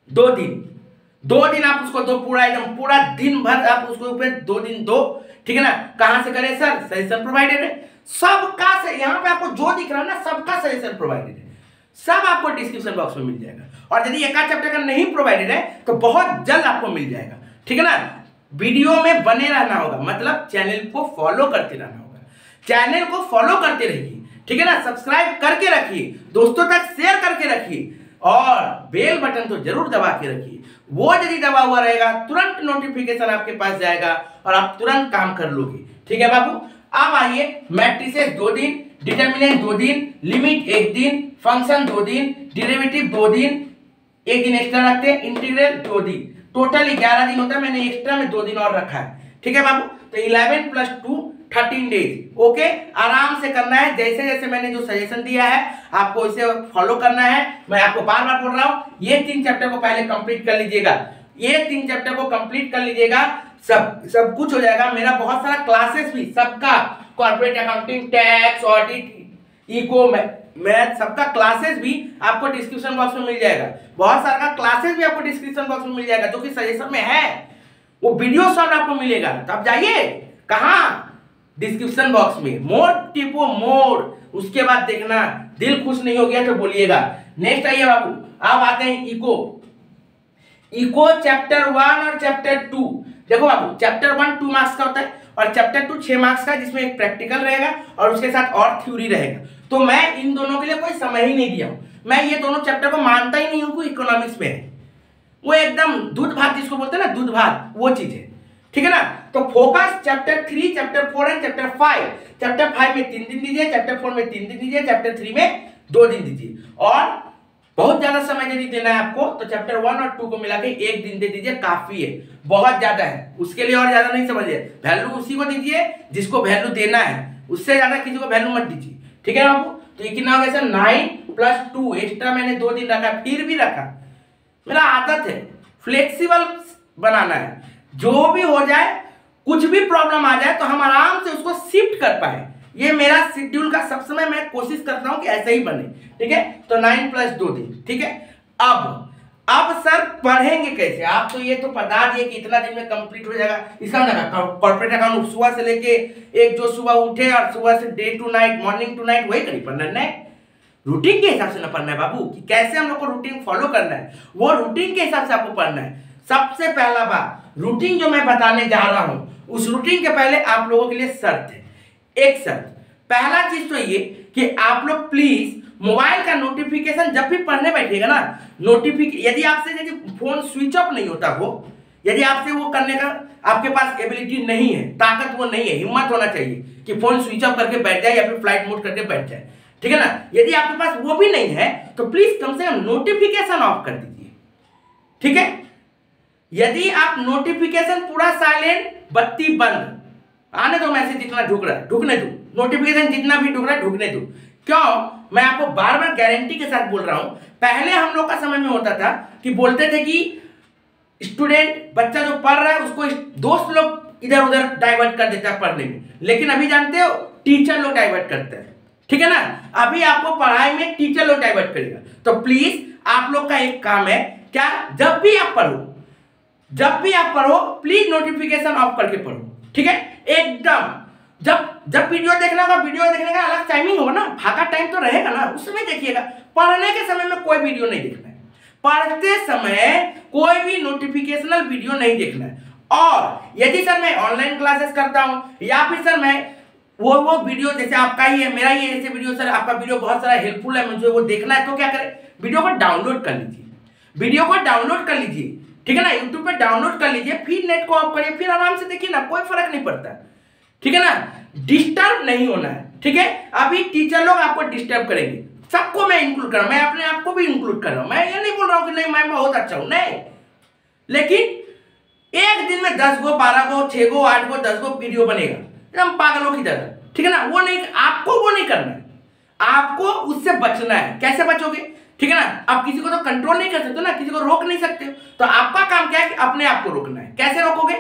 2 दिन आप उसको दो, पूरा एकदम पूरा दिन भर आप उसको ऊपर 2 दिन दो, ठीक है ना। कहां से करें सर, सजेशन प्रोवाइडेड है सबका से, यहाँ पे आपको जो दिख रहा है ना सबका सजेशन प्रोवाइडेड है, सब आपको डिस्क्रिप्शन बॉक्स में मिल जाएगा। और यदि एक चैप्टर का नहीं प्रोवाइडेड है तो बहुत जल्द आपको मिल जाएगा, ठीक है ना। वीडियो में बने रहना होगा, मतलब चैनल को फॉलो करते रहना होगा, चैनल को फॉलो करते रहिए, ठीक है ना, सब्सक्राइब करके रखिए, दोस्तों तक शेयर करके रखिए, और बेल बटन तो जरूर दबा के रखिए। वो यदि दबा हुआ रहेगा तुरंत नोटिफिकेशन आपके पास जाएगा और आप तुरंत काम कर लोगे, ठीक है बाबू। अब आइए मैट्रिसेस 2 दिन, डिटर्मिनेंट 2 दिन, लिमिट 1 दिन, फंक्शन 2 दिन, डेरिवेटिव 2 दिन, 1 दिन एक्स्ट्रा रखते हैं, इंटीग्रल 2 दिन, टोटल 11 दिन होता है, मैंने एक्स्ट्रा में 2 दिन और रखा है, ठीक है बाबू। तो 11 + 2 13 डेज, ओके। आराम से करना है, जैसे जैसे मैंने जो सजेशन दिया है आपको इसे फॉलो करना है। मैं आपको बार बार बोल रहा हूं, ये 3 चैप्टर को पहले कंप्लीट कर लीजिएगा, ये 3 चैप्टर को कंप्लीट कर लीजिएगा, सब कुछ हो जाएगा। मेरा बहुत सारा क्लासेस भी सबका, corporate accounting, tax, audit, eco, math, सबका क्लासेस भी आपको डिस्क्रिप्शन बॉक्स में मिल जाएगा। बहुत सारा क्लासेस भी आपको डिस्क्रिप्शन बॉक्स में मिल जाएगा जो कि सजेशन में है, वो वीडियो शॉर्ट आपको मिलेगा। तो आप जाइए कहां, डिस्क्रिप्शन बॉक्स में, मोर टिपो मोर, उसके बाद देखना, दिल खुश नहीं हो गया तो बोलिएगा। नेक्स्ट आइए बाबू, अब आते हैं इको चैप्टर 1 और चैप्टर 2। देखो बाबू, चैप्टर 1 2 मार्क्स का होता है और चैप्टर 2 6 मार्क्स का, जिसमें एक प्रैक्टिकल रहेगा और उसके साथ और थ्योरी रहेगा। तो मैं इन दोनों के लिए कोई समय ही नहीं दिया हूं, मैं ये दोनों चैप्टर को मानता ही नहीं हूं कि इकोनॉमिक्स में है, वो एकदम दूध भात जिसको बोलते हैं ना, दूध भात, वो चीज है, ठीक है ना। तो focus chapter 3, chapter 4 and chapter 5। Chapter 5 में 3 दिन दीजिए, चैप्टर 4 में 3 दिन दीजिए, चैप्टर 3 में 2 दिन दीजिए। और बहुत ज्यादा समय यदि देना है आपको तो चैप्टर 1 और 2 को मिला के 1 दिन दे दीजिए, काफी है, बहुत ज्यादा है, उसके लिए और ज्यादा नहीं समझिए। वैल्यू उसी को दीजिए जिसको वैल्यू देना है, उससे ज्यादा किसी को वैल्यू मत दीजिए, ठीक है बाबू। तो ये कितना हो गया सर, 9 + 2, एक्स्ट्रा मैंने 2 दिन रखा, फिर भी रखा, मेरा आदत है फ्लेक्सिबल बनाना है, जो भी हो जाए, कुछ भी प्रॉब्लम आ जाए तो हम आराम से उसको शिफ्ट कर पाए, ये मेरा शेड्यूल का सब समय मैं कोशिश करता हूं कि ऐसे ही बने, ठीक है। तो 9 + 2 दिन, ठीक है। अब सर पढ़ेंगे कैसे, आप तो ये तो बता दिए कि इतना दिन में कंप्लीट हो जाएगा, इसका मतलब कॉर्पोरेट अकाउंट सुबह से लेके एक जो सुबह उठे और सुबह से day to night, morning to night, वही कहीं पढ़ना है, रूटीन के हिसाब से ना पढ़ना है बाबू, कि कैसे हम लोग को रूटीन फॉलो करना है, वो रूटीन के हिसाब से आपको पढ़ना है। सबसे पहला बात, रूटीन जो मैं बताने जा रहा हूं, उस रूटीन के पहले आप लोगों के लिए शर्त है, एक शर्त। पहला चीज तो ये कि आप लोग प्लीज मोबाइल का नोटिफिकेशन जब भी पढ़ने बैठेगा ना, यदि आपसे यदि फोन स्विच ऑफ नहीं होता हो, यदि आपसे वो करने का आपके पास एबिलिटी नहीं है, ताकत वो नहीं है, हिम्मत होना चाहिए कि फोन स्विच ऑफ करके बैठ जाए या फिर फ्लाइट मोड करके बैठ जाए, ठीक है ना। यदि आपके पास वो भी नहीं है तो प्लीज कम से कम नोटिफिकेशन ऑफ कर दीजिए, ठीक है। यदि आप नोटिफिकेशन पूरा साइलेंट, बत्ती बंद, आने दो मैसेज जितना ढुक रहा है ढुकने दो, नोटिफिकेशन जितना भी ढुक रहा है ढुकने दो। क्यों, मैं आपको बार बार गारंटी के साथ बोल रहा हूं, पहले हम लोग का समय में होता था कि बोलते थे कि स्टूडेंट, बच्चा जो पढ़ रहा है उसको दोस्त लोग इधर उधर डाइवर्ट कर देता है पढ़ने में, लेकिन अभी जानते हो टीचर लोग डाइवर्ट करते हैं, ठीक है ना। अभी आपको पढ़ाई में टीचर लोग डाइवर्ट करेगा। तो प्लीज आप लोग का एक काम है, क्या, जब भी आप पढ़ो प्लीज नोटिफिकेशन ऑफ करके पढ़ो, ठीक है। एकदम जब वीडियो देखना होगा, वीडियो देखने का अलग टाइमिंग होगा ना, फाका टाइम तो रहेगा ना, उस समय देखिएगा। पढ़ने के समय में कोई वीडियो नहीं देखना है, पढ़ते समय कोई भी नोटिफिकेशनल वीडियो नहीं देखना है। और यदि सर मैं ऑनलाइन क्लासेस करता हूं या फिर सर मैं वो वीडियो जैसे आपका ही है, मेरा ही है ऐसे वीडियो, सर आपका वीडियो बहुत सारा हेल्पफुल है, मुझे वो देखना है, तो क्या करें, वीडियो को डाउनलोड कर लीजिए, वीडियो को डाउनलोड कर लीजिए, ठीक है ना, यूट्यूब पे डाउनलोड कर लीजिए, फिर नेट को ऑफ करिए, फिर आराम से देखिए ना, कोई फर्क नहीं पड़ता, ठीक है ना, डिस्टर्ब नहीं होना है, ठीक है। अभी टीचर लोग आपको डिस्टर्ब करेंगे, सबको मैं इंक्लूड कर रहा हूं, मैं अपने आप को भी इंक्लूड कर रहा हूं, मैं ये नहीं बोल रहा हूं कि नहीं मैं बहुत अच्छा हूं, नहीं, लेकिन एक दिन में 10 गो 12 गो 6 गो 8 गो 10 गो वीडियो बनेगा एकदम पागलों की तरह, ठीक है ना, वो नहीं, आपको वो नहीं करना है, आपको उससे बचना है। कैसे बचोगे, ठीक है ना, आप किसी को तो कंट्रोल नहीं कर सकते ना, किसी को रोक नहीं सकते, तो आपका काम क्या है कि अपने आप को रोकना है। कैसे रोकोगे,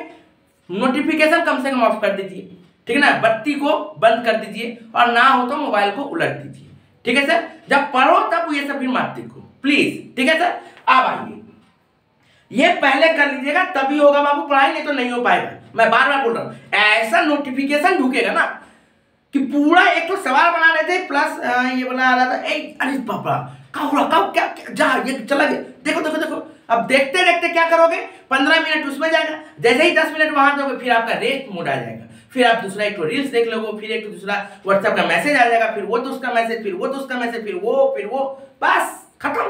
नोटिफिकेशन कम से कम ऑफ कर दीजिए, ठीक है ना, बत्ती को बंद कर दीजिए और ना हो तो मोबाइल को उलट दीजिए, ठीक है सर। जब पढ़ो तब ये सब भी मत देखो प्लीज, ठीक है सर। अब आइए, ये पहले कर लीजिएगा तभी होगा बाबू पढ़ाई, नहीं तो नहीं हो पाएगा। मैं बार बार बोल रहा हूं, ऐसा नोटिफिकेशन ढूकेगा ना कि पूरा एक तो सवाल बना रहे थे प्लस ये बना रहा था, अरे बाबा क्या जा ये चला गया, देखो देखो देखो। अब देखते देखते क्या करोगे, 15 मिनट उसमें जाएगा, जैसे ही 10 मिनट वहां दोगे फिर आपका रेस्ट मोड आ जाएगा, फिर आप दूसरा एक तो रील्स देख लोगे, फिर एक तो दूसरा व्हाट्सएप का मैसेज आ जाएगा, फिर वो दोस्त का मैसेज, फिर वो दोस्त का मैसेज, फिर वो बस खत्म,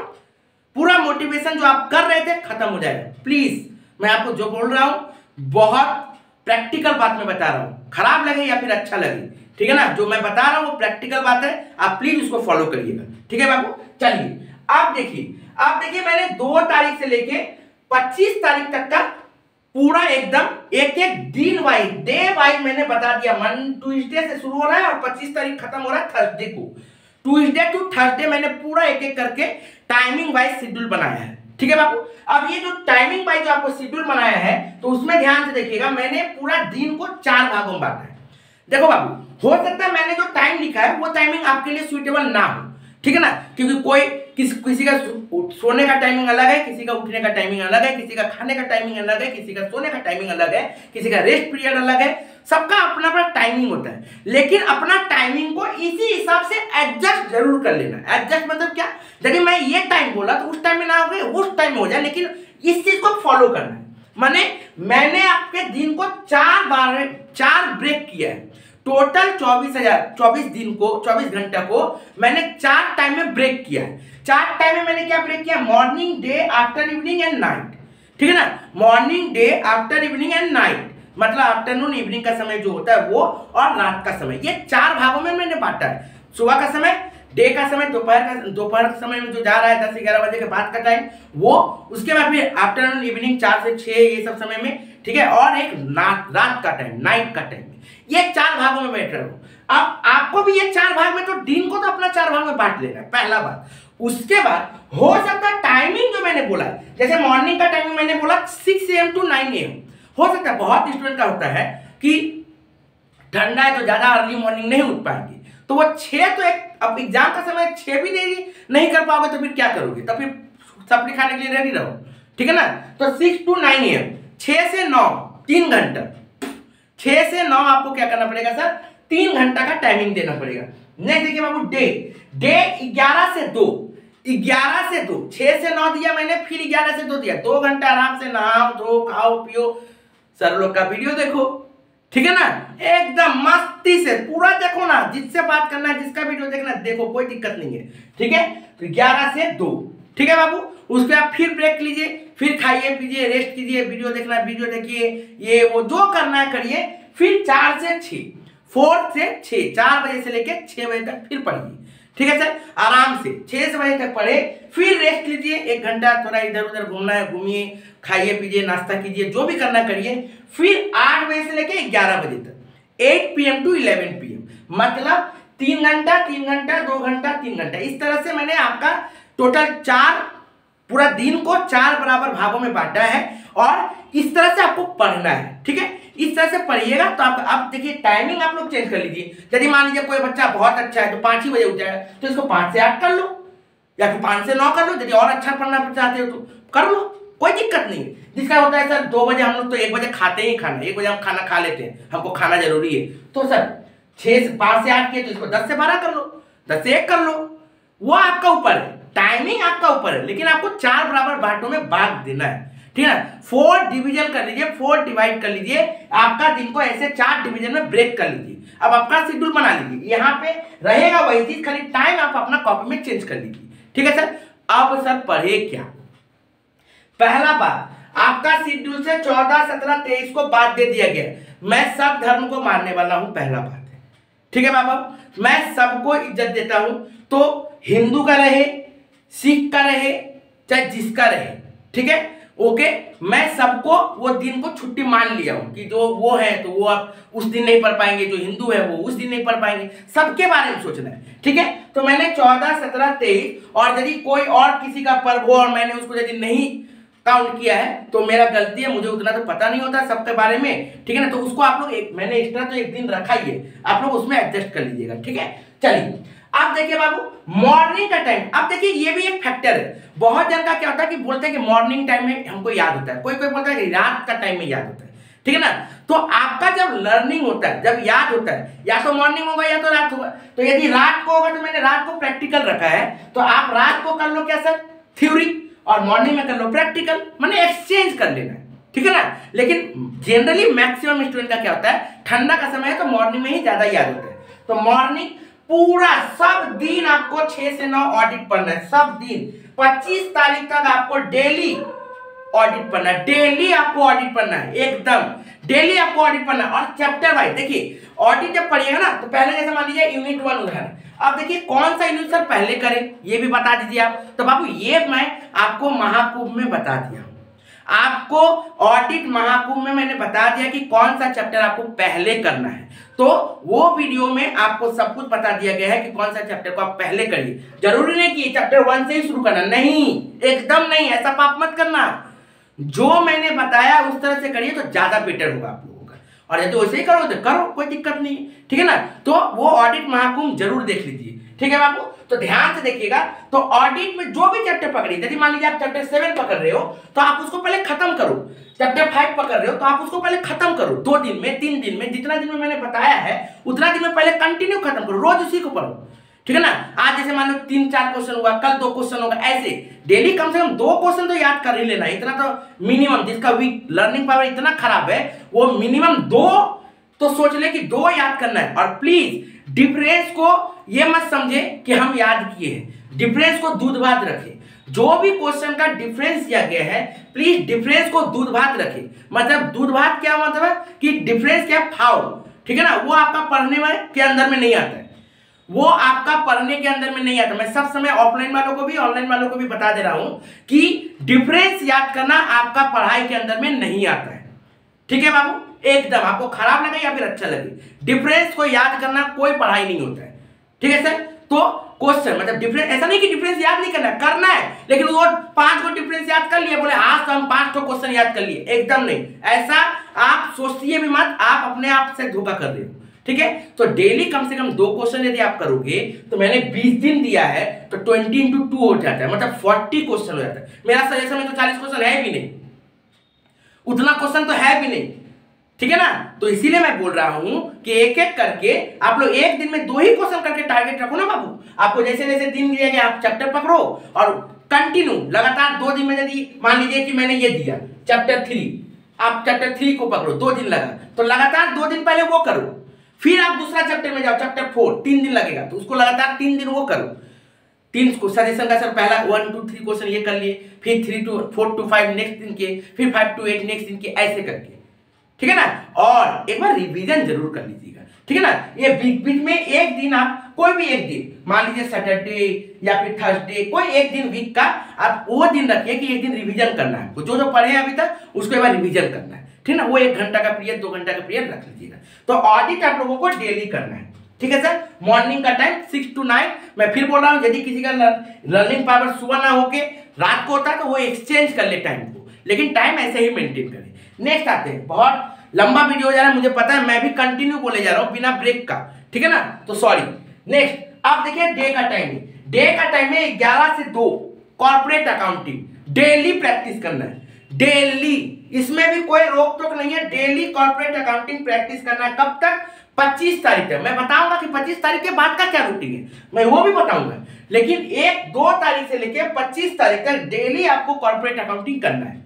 पूरा मोटिवेशन जो आप कर रहे थे खत्म हो जाएगा। प्लीज मैं आपको जो बोल रहा हूं बहुत प्रैक्टिकल बात में बता रहा हूं, खराब लगे या फिर अच्छा लगे, ठीक है ना, जो मैं बता रहा हूं वो प्रैक्टिकल बात है, आप प्लीज उसको फॉलो करिएगा, ठीक है बाबू। चलिए आप देखिए मैंने 2 तारीख से लेके 25 तारीख तक का पूरा एकदम एक एक दिन वाइज डे वाइज मैंने बता दिया। ट्यूसडे से शुरू हो रहा है और 25 तारीख खत्म हो रहा है थर्सडे को, ट्यूसडे टू थर्सडे मैंने पूरा एक एक करके टाइमिंग वाइज शेड्यूल बनाया है, ठीक है बाबू। अब ये जो टाइमिंग वाइज जो आपको शेड्यूल बनाया है तो उसमें ध्यान से देखिएगा, मैंने पूरा दिन को 4 भागों में बांटा है। देखो बाबू, हो सकता है मैंने जो टाइम लिखा है वो टाइमिंग आपके लिए सुइटेबल ना हो, ठीक है ना, क्योंकि कोई किसी का सोने का टाइमिंग अलग है, किसी का उठने का टाइमिंग अलग है, किसी का खाने का टाइमिंग अलग है, किसी का सोने का टाइमिंग अलग है, किसी का रेस्ट पीरियड अलग है, सबका अपना अपना टाइमिंग होता है, लेकिन अपना टाइमिंग को इसी हिसाब से एडजस्ट जरूर कर लेना। एडजस्ट मतलब क्या, यदि मैं ये टाइम बोला तो उस टाइम में ना हो गए, उस टाइम में हो जाए, लेकिन इस चीज को फॉलो करना है। माने मैंने आपके दिन को 4 ब्रेक किया है, टोटल 24 दिन को 24 घंटा को मैंने 4 टाइम में ब्रेक किया है। 4 टाइम में मैंने क्या ब्रेक किया, morning, day, after, evening and night, ठीक है ना, morning, day, after, evening and night, मतलब आफ्टरनून इवनिंग का समय जो होता है वो और रात का समय, ये 4 भागों में मैंने बांटा है। सुबह का समय, डे का समय, दोपहर का समय में जो जा रहा है 10 से 11 बजे के बाद का टाइम वो, उसके बाद फिर आफ्टरनून इवनिंग 4 से 6 ये सब समय में, ठीक है, और एक रात का टाइम, नाइट का टाइम, ये 4 भागों में बैठ रहा हूं। अब आपको भी ये 4 भाग में, तो दिन को तो अपना 4 भाग में बांट लेना है, पहला बात। उसके बाद हो सकता है टाइमिंग जो मैंने बोला, जैसे मॉर्निंग का टाइमिंग मैंने बोला 6 AM to 9 AM, हो सकता है बहुत स्टूडेंट का होता है कि ठंडा है तो ज्यादा अर्ली मॉर्निंग नहीं उठ पाएंगे, तो वो 6 तो एक, अब एग्जाम का समय 6 भी नहीं कर पाओगे तो फिर क्या करोगे, तो फिर सप्ली खाने के लिए रेडी रहो, ठीक है ना। तो 6 to 9 AM, 6 से 9 3 घंटा, 6 से 9 आपको क्या करना पड़ेगा सर, 3 घंटा का टाइमिंग देना पड़ेगा। नेक्स्ट देखिए बाबू, डे 11 से 2, 11 से 2, 6 से 9 दिया मैंने, फिर 11 से 2 दिया, 2 घंटा आराम से नहाओ धो खाओ पियो, सर लोग का वीडियो देखो, ठीक है ना, एकदम मस्ती से पूरा देखो ना, जिससे बात करना है, जिसका वीडियो देखना है देखो, कोई दिक्कत नहीं है, ठीक है। तो 11 से 2, ठीक है बाबू। उसके बाद फिर ब्रेक लीजिए, फिर खाइए पीजिए, रेस्ट कीजिए, वीडियो देखना है वीडियो देखिए, ये वो जो करना है करिए, फिर 4 से 6, 4 से 6, 4 बजे से लेके 6 बजे तक फिर पढ़िए, ठीक है सर, आराम से 6 बजे तक पढ़े, फिर रेस्ट लीजिए, 1 घंटा थोड़ा इधर उधर घूमना है घूमिए, खाइए पीजिए, नाश्ता कीजिए, जो भी करना करिए, फिर 8 बजे से लेके 11 बजे तक, 8 PM to 11 PM, मतलब 3 घंटा 3 घंटा 2 घंटा 3 घंटा, इस तरह से मैंने आपका टोटल 4, पूरा दिन को 4 बराबर भागों में बांटा है, और इस तरह से आपको पढ़ना है, ठीक है। इस तरह से पढ़िएगा तो आप देखिए टाइमिंग आप लोग चेंज कर लीजिए। यदि मान लीजिए कोई बच्चा बहुत अच्छा है तो 5 ही बजे उठ जाएगा, तो इसको 5 से 8 कर लो, या फिर 5 से 9 कर लो, यदि और अच्छा पढ़ना चाहते हो तो कर लो, कोई दिक्कत नहीं है। जिसका होता है सर 2 बजे हम लोग तो 1 बजे खाते ही खाना, 1 बजे हम खाना खा लेते हैं, हमको खाना जरूरी है, तो सर 5 से 8 किए तो इसको 10 से 12 कर लो, 10 से 1 कर लो, वो आपका ऊपर है। टाइमिंग आपका ऊपर है, लेकिन आपको 4 बराबर बांटों में बांट देना है, ठीक है ना। 4 डिवीजन कर लीजिए, 4 डिवाइड कर लीजिए, आपका दिन को ऐसे 4 डिवीजन में ब्रेक कर लीजिए। अब आपका शेड्यूल बना लीजिए, यहाँ पे रहेगा वही चीज, खाली टाइम आप अपना कॉपी में चेंज कर लीजिए, ठीक है सर। अब सर पढ़े क्या, पहला बात, आपका शेड्यूल से 14, 17, 23 को बात दे दिया गया, मैं सब धर्म को मानने वाला हूं, पहला बात है, ठीक है बाबा, मैं सबको इज्जत देता हूं, तो हिंदू का रहे, सिख का रहे, चाहे जिसका रहे, ठीक है, ओके, मैं सबको वो दिन को छुट्टी मान लिया हूं कि जो वो है तो वो आप उस दिन नहीं पढ़ पाएंगे, जो हिंदू है वो उस दिन नहीं पढ़ पाएंगे, सबके बारे में सोचना है, ठीक है। तो मैंने 14, 17, 23 और यदि कोई और किसी का पर्व हो और मैंने उसको यदि नहीं काउंट किया है तो मेरा गलती है, मुझे उतना तो पता नहीं होता सबके बारे में, ठीक है ना। तो उसको आप लोग मैंने एक्स्ट्रा तो एक दिन रखा ही है, आप लोग उसमें एडजस्ट कर लीजिएगा, ठीक है। चलिए अब देखिए बाबू, मॉर्निंग का टाइम, अब देखिए ये भी एक फैक्टर है। बहुत जन का क्या होता है कि बोलते हैं कि मॉर्निंग टाइम में हमको याद होता है, कोई कोई बोलता है कि रात का टाइम में याद होता है, ठीक है ना। तो आपका जब लर्निंग होता है, जब याद होता है, या तो मॉर्निंग होगा या तो रात होगा। तो यदि रात को होगा तो मैंने रात को प्रैक्टिकल रखा है, तो आप रात को कर लो क्या सर, थ्योरी, और मॉर्निंग में कर लो प्रैक्टिकल, मैंने एक्सचेंज कर लेना है, ठीक है ना। लेकिन जनरली मैक्सिमम स्टूडेंट का क्या होता है, ठंडा का समय है तो मॉर्निंग में ही ज्यादा याद होता है। तो मॉर्निंग पूरा सब दिन आपको 6 से 9 ऑडिट पढ़ना है, सब दिन 25 तारीख तक आपको डेली ऑडिट पढ़ना है, डेली आपको ऑडिट पढ़ना है, एकदम डेली आपको ऑडिट पढ़ना है। और चैप्टर वाइज देखिए, ऑडिट जब पढ़िएगा ना तो पहले जैसे मान लीजिए यूनिट 1 उदाहरण, अब देखिए कौन सा यूनिट सर पहले करें ये भी बता दीजिए आप। तो बाबू ये मैं आपको महाकुंभ में बता दिया, आपको ऑडिट महाकुंभ में मैंने बता दिया कि कौन सा चैप्टर आपको पहले करना है। तो वो वीडियो में आपको सब कुछ बता दिया गया है कि कौन सा चैप्टर को आप पहले करिए। जरूरी नहीं कि चैप्टर 1 से ही शुरू करना, नहीं, एकदम नहीं, ऐसा पाप मत करना। जो मैंने बताया उस तरह से करिए तो ज्यादा बेटर होगा आप लोगों का, और यदि वैसे ही करो तो करो, कोई दिक्कत नहीं, ठीक है ना। तो वो ऑडिट महाकुंभ जरूर देख लीजिए, ठीक है बाबू। तो ध्यान से देखिएगा, तो ऑडिट में जो भी चैप्टर पकड़िए, यदि मान लीजिए आप चैप्टर 7 पकड़ रहे हो तो आप उसको पहले खत्म करो, चैप्टर 5 पकड़ रहे हो तो आप उसको पहले खत्म करो, 2 दिन में, 3 दिन में, जितना दिन में मैंने बताया है उतना दिन में पहले कंटिन्यू खत्म करो, रोज उसी को पढ़ो, ठीक है ना। आज जैसे मान लो 3-4 क्वेश्चन होगा, कल 2 क्वेश्चन होगा, ऐसे डेली कम से कम 2 क्वेश्चन तो याद कर ही लेना, इतना तो मिनिमम, जिसका वीक लर्निंग पावर इतना खराब है वो मिनिमम 2 तो सोच ले कि 2 याद करना है। और प्लीज डिफरेंस को ये मत समझे कि हम याद किए हैं, डिफरेंस को दूध भात रखें, जो भी क्वेश्चन का डिफरेंस दिया गया है प्लीज डिफरेंस को दूध भात रखें। मतलब दूध भात क्या मतलब है कि डिफरेंस क्या, फाउ, ठीक है ना। वो आपका पढ़ने में के अंदर में नहीं आता है, वो आपका पढ़ने के अंदर में नहीं आता। मैं सब समय ऑफलाइन वालों को भी ऑनलाइन वालों को भी बता दे रहा हूं कि डिफरेंस याद करना आपका पढ़ाई के अंदर में नहीं आता है, ठीक है बाबू। एकदम आपको खराब लगे या फिर अच्छा लगे, डिफरेंस को याद करना कोई पढ़ाई नहीं होता है, ठीक है सर। तो क्वेश्चन मतलब डिफरेंस, ऐसा नहीं कि डिफरेंस याद नहीं करना है, लेकिन वो 5 को डिफरेंस याद कर लिए, बोले आज तो हम 5 को क्वेश्चन याद कर लिए, एकदम नहीं, ऐसा आप सोचिए भी मत, आप अपने आप से धोखा कर रहे हो, ठीक है। तो डेली कम से कम 2 क्वेश्चन यदि आप करोगे तो मैंने 20 दिन दिया है तो 20 into 2 हो जाता है, मतलब 40 क्वेश्चन हो जाता है। मेरा सजेशन में तो 40 क्वेश्चन है भी नहीं, उतना क्वेश्चन तो है भी नहीं, ठीक है ना। तो इसीलिए मैं बोल रहा हूं कि एक एक करके आप लोग एक दिन में 2 ही क्वेश्चन करके टारगेट रखो ना बाबू। आपको जैसे जैसे दिन दिया गया आप चैप्टर पकड़ो और कंटिन्यू लगातार 2 दिन में, यदि मान लीजिए कि मैंने ये दिया चैप्टर 3, आप चैप्टर 3 को पकड़ो, 2 दिन लगा तो लगातार 2 दिन पहले वो करो, फिर आप दूसरा चैप्टर में जाओ, चैप्टर 4 3 दिन लगेगा तो उसको लगातार 3 दिन वो करो। 3 को सजेशन का सर पहला 1 to 3 क्वेश्चन ये कर लिए, फिर 3 to 4 to 5 नेक्स्ट दिन के, फिर 5 to 8 नेक्स्ट दिन के, ऐसे करके, ठीक है ना। और एक बार रिवीजन जरूर कर लीजिएगा, ठीक है ना। ये बीच बीच में एक दिन आप कोई भी एक दिन, मान लीजिए सैटरडे या फिर थर्सडे, कोई एक दिन वीक का आप वो दिन रखिए कि एक दिन रिवीजन करना है, जो जो पढ़े हैं अभी तक उसको एक बार रिवीजन करना है, ठीक है ना। वो 1 घंटा का पीरियड 2 घंटा का पीरियड रख लीजिएगा। तो ऑडिट आप लोगों को डेली करना है, ठीक है सर। मॉर्निंग का टाइम 6 to 9, मैं फिर बोल रहा हूँ यदि किसी का लर्निंग पावर सुबह ना होके रात को होता है तो वो एक्सचेंज कर ले टाइम को, लेकिन टाइम ऐसे ही मेंटेन करें। नेक्स्ट आते हैं, बहुत लंबा वीडियो हो जा रहा है मुझे पता है, मैं भी कंटिन्यू बोले जा रहा हूँ बिना ब्रेक का, ठीक है ना, तो सॉरी। नेक्स्ट आप देखिए डे का टाइम, डे का टाइम है 11 से 2 कॉर्पोरेट अकाउंटिंग, डेली प्रैक्टिस करना है, डेली इसमें भी कोई रोक टोक नहीं है। डेली कॉर्पोरेट अकाउंटिंग प्रैक्टिस करना है। कब तक? 25 तारीख तक। मैं बताऊंगा कि 25 तारीख के बाद का क्या रूटीन है, मैं वो भी बताऊंगा। लेकिन 1-2 तारीख से लेकर 25 तारीख तक डेली आपको कॉर्पोरेट अकाउंटिंग करना है।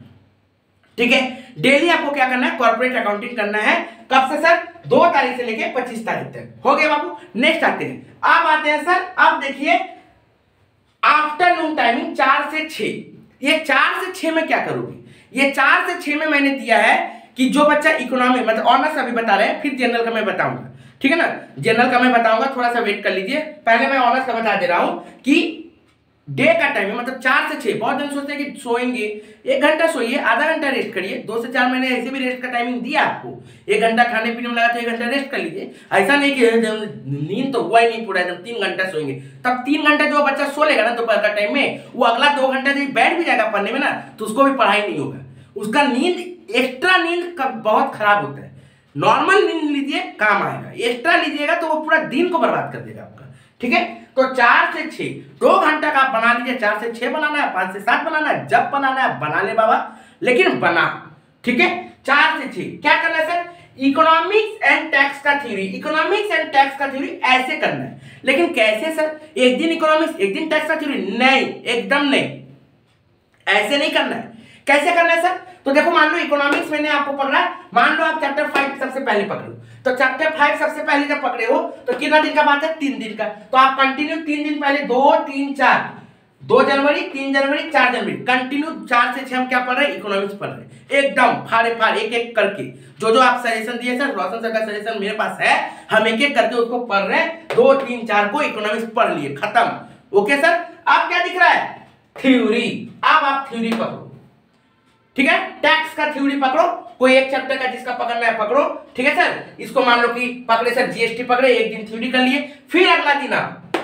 ठीक है, डेली आपको क्या करना है? कॉर्पोरेट अकाउंटिंग करना है। कब से सर? 2 तारीख से लेकर 25 तारीख तक। हो गया बाबू। नेक्स्ट आते हैं, अब आते हैं सर, अब देखिए आफ्टरनून टाइमिंग 4 से 6। ये 4 से 6 में क्या करोगे? ये 4 से 6 में मैंने दिया है कि जो बच्चा इकोनॉमी मतलब ऑनर्स अभी बता रहे हैं, फिर जनरल का मैं बताऊंगा। ठीक है ना, जनरल का मैं बताऊंगा, थोड़ा सा वेट कर लीजिए। पहले मैं ऑनर्स का बता दे रहा हूं कि डे का टाइम है, मतलब 4 से 6। बहुत जन सोचते हैं कि सोएंगे, 1 घंटा सोइए, आधा घंटा रेस्ट करिए। 2 से 4 मैंने ऐसे भी रेस्ट का टाइमिंग दिया आपको। 1 घंटा खाने पीने में लगा तो 1 घंटा रेस्ट कर लीजिए। ऐसा नहीं कि नींद तो हुआ ही नहीं पूरा एकदम 3 घंटा सोएंगे। तब 3 घंटा जो बच्चा सो लेगा ना दोपहर का टाइम में, वो अगला 2 घंटा जब बैठ भी जाएगा पढ़ने में ना, तो उसको भी पढ़ाई नहीं होगा। उसका नींद, एक्स्ट्रा नींद का बहुत खराब होता है। नॉर्मल नींद लीजिए, काम आएगा। एक्स्ट्रा लीजिएगा तो वो पूरा दिन को बर्बाद कर देगा आपका। ठीक है, तो 4 से 6 2 घंटा का आप बना लीजिए। 4 से 6 बनाना है, 5 से 7 बनाना है, जब बनाना है बना ले बाबा, लेकिन बना। ठीक है, 4 से 6 क्या करना है सर? इकोनॉमिक्स एंड टैक्स का थ्योरी। इकोनॉमिक्स एंड टैक्स का थ्योरी ऐसे करना है। लेकिन कैसे सर? एक दिन इकोनॉमिक्स, एक दिन टैक्स का थ्योरी? नहीं, एकदम नहीं, ऐसे नहीं करना है। कैसे करना है सर? तो देखो, मान लो इकोनॉमिक्स मैंने आपको पकड़ा, मान लो आप चैप्टर 5 सबसे पहले पकड़ो, तो चैप्टर 5 सबसे पहले जब पकड़े हो तो कितना दिन का बात है? 3 दिन का। तो आप कंटिन्यू 3 दिन पहले 2, 3, 4, 2 जनवरी, 3 जनवरी, 4 जनवरी, कंटिन्यू 4 से 6 हम क्या पढ़ रहे हैं? इकोनॉमिक्स पढ़ रहे हैं, एकदम फाड़े फाड़ एक एक करके। जो जो आप सजेशन दिए सर, रोशन सर का सजेशन मेरे पास है, हम एक एक करके उसको पढ़ रहे हैं। 2, 3, 4 को इकोनॉमिक्स पढ़ लिए, खत्म। ओके सर, अब क्या दिख रहा है? थ्योरी। अब आप थ्योरी पकड़ो। ठीक है, टैक्स का थ्योरी पकड़ो, कोई एक चैप्टर का जिसका पकड़ना है पकड़ो। ठीक है सर, इसको मान लो कि पकड़े सर जीएसटी पकड़े, एक दिन थ्योरी कर लिए, फिर अगला दिन आप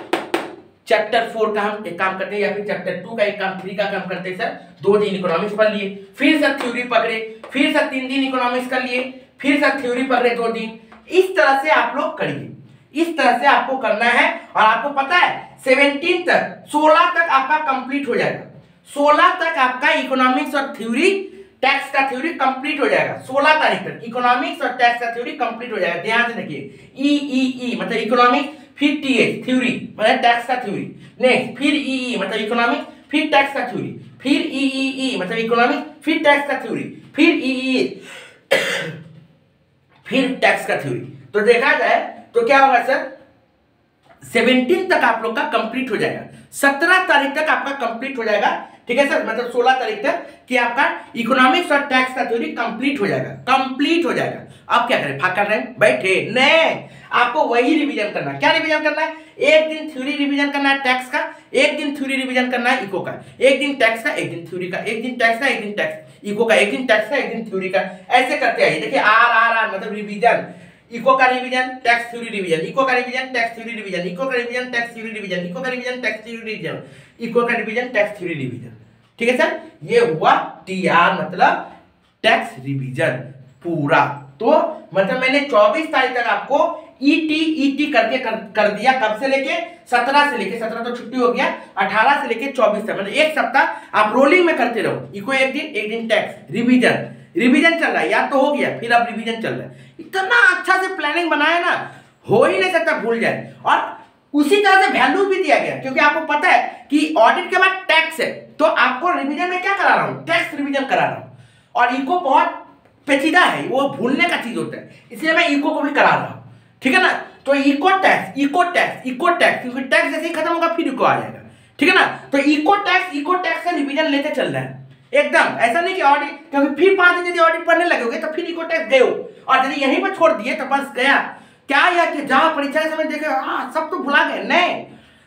चैप्टर 4 का हम एक काम करते हैं, या फिर चैप्टर 2 का एक काम, 3 का काम करते हैं सर। 2 दिन इकोनॉमिक्स पढ़ लिए, फिर सर थ्योरी पकड़े, फिर सर 3 दिन इकोनॉमिक्स कर लिए, फिर सर थ्योरी पकड़े 2 दिन। इस तरह से आप लोग करिए, इस तरह से आपको करना है। और आपको पता है 17 तक, 16 तक आपका कंप्लीट हो जाएगा। 16 तक आपका इकोनॉमिक्स और थ्योरी, टैक्स का थ्योरी कंप्लीट हो जाएगा। 16 तारीख तक इकोनॉमिक्स और टैक्स का थ्योरी कंप्लीट हो जाएगा। ध्यान से देखिए, ई मतलब इकोनॉमिक्स, फिर टीएच थ्योरी मतलब टैक्स का थ्योरी, नेक्स्ट फिर ई मतलब इकोनॉमिक्स, फिर टैक्स का थ्योरी, फिर ई मतलब इकोनॉमिक्स, फिर टैक्स का थ्योरी, फिर ई फिर टैक्स का थ्योरी। तो देखा जाए तो क्या होगा सर? 17 तक आप लोग का कंप्लीट हो जाएगा। 17 तारीख तक आपका कंप्लीट हो जाएगा। ठीक है सर, मतलब 16 तारीख तक कि आपका इकोनॉमिक्स और टैक्स का थ्योरी कंप्लीट हो जाएगा, कंप्लीट हो जाएगा। अब क्या करें? भाग कर रहे हैं, बैठे नहीं, आपको वही रिवीजन करना है। क्या रिवीजन करना है? एक दिन थ्योरी रिवीजन करना है टैक्स का, एक दिन थ्योरी रिवीजन करना है इको का, एक दिन टैक्स का, एक दिन थ्योरी का, एक दिन टैक्स का, एक दिन टैक्स इको का, एक दिन टैक्स का, एक दिन थ्योरी का। ऐसे करते आइए। देखिए आर मतलब रिवीजन, इको का revision, tax theory revision, eco का revision, tax theory revision, eco का revision, tax theory revision, eco का revision, tax theory revision, eco का रिवीजन, टैक्स थ्योरी रिवीजन। ठीक है सर, ये हुआ टीआर मतलब टैक्स रिवीजन पूरा। तो मतलब मैंने 24 तारीख तक आपको ईटी करके कर दिया। कब से लेके? 17 से लेके, 17 तो छुट्टी हो गया, 18 से लेके 24 तक, मतलब एक सप्ताह आप रोलिंग में करते रहो। इको एक दिन टैक्स रिवीजन चल रहा है, या तो हो गया, फिर अब रिवीजन चल रहा है। इतना अच्छा से प्लानिंग बनाया ना, हो ही नहीं सकता भूल जाए। और उसी तरह से वैल्यू भी दिया गया, क्योंकि आपको पता है कि ऑडिट के बाद टैक्स है, तो आपको रिवीजन में क्या करा रहा हूं? टैक्स रिवीजन करा रहा हूं। और इको बहुत पेचीदा है, वो भूलने का चीज होता है, इसलिए मैं इको को भी करा रहा हूं। ठीक है ना, तो इको टैक्स, क्योंकि टैक्स जैसे ही खत्म होगा फिर इको आ जाएगा। ठीक है ना, तो इको टैक्स का रिवीजन लेते चल रहा है एकदम। ऐसा नहीं कि ऑडिट, क्योंकि फिर 5 दिन यदि ऑडिट पढ़ने लगोगे तो फिर इको टैक्स गए हो, और यदि यहीं पर छोड़ दिए तो बस गया। क्या यार कि जहां परीक्षा के समय देखे सब तो भुला गए, नहीं,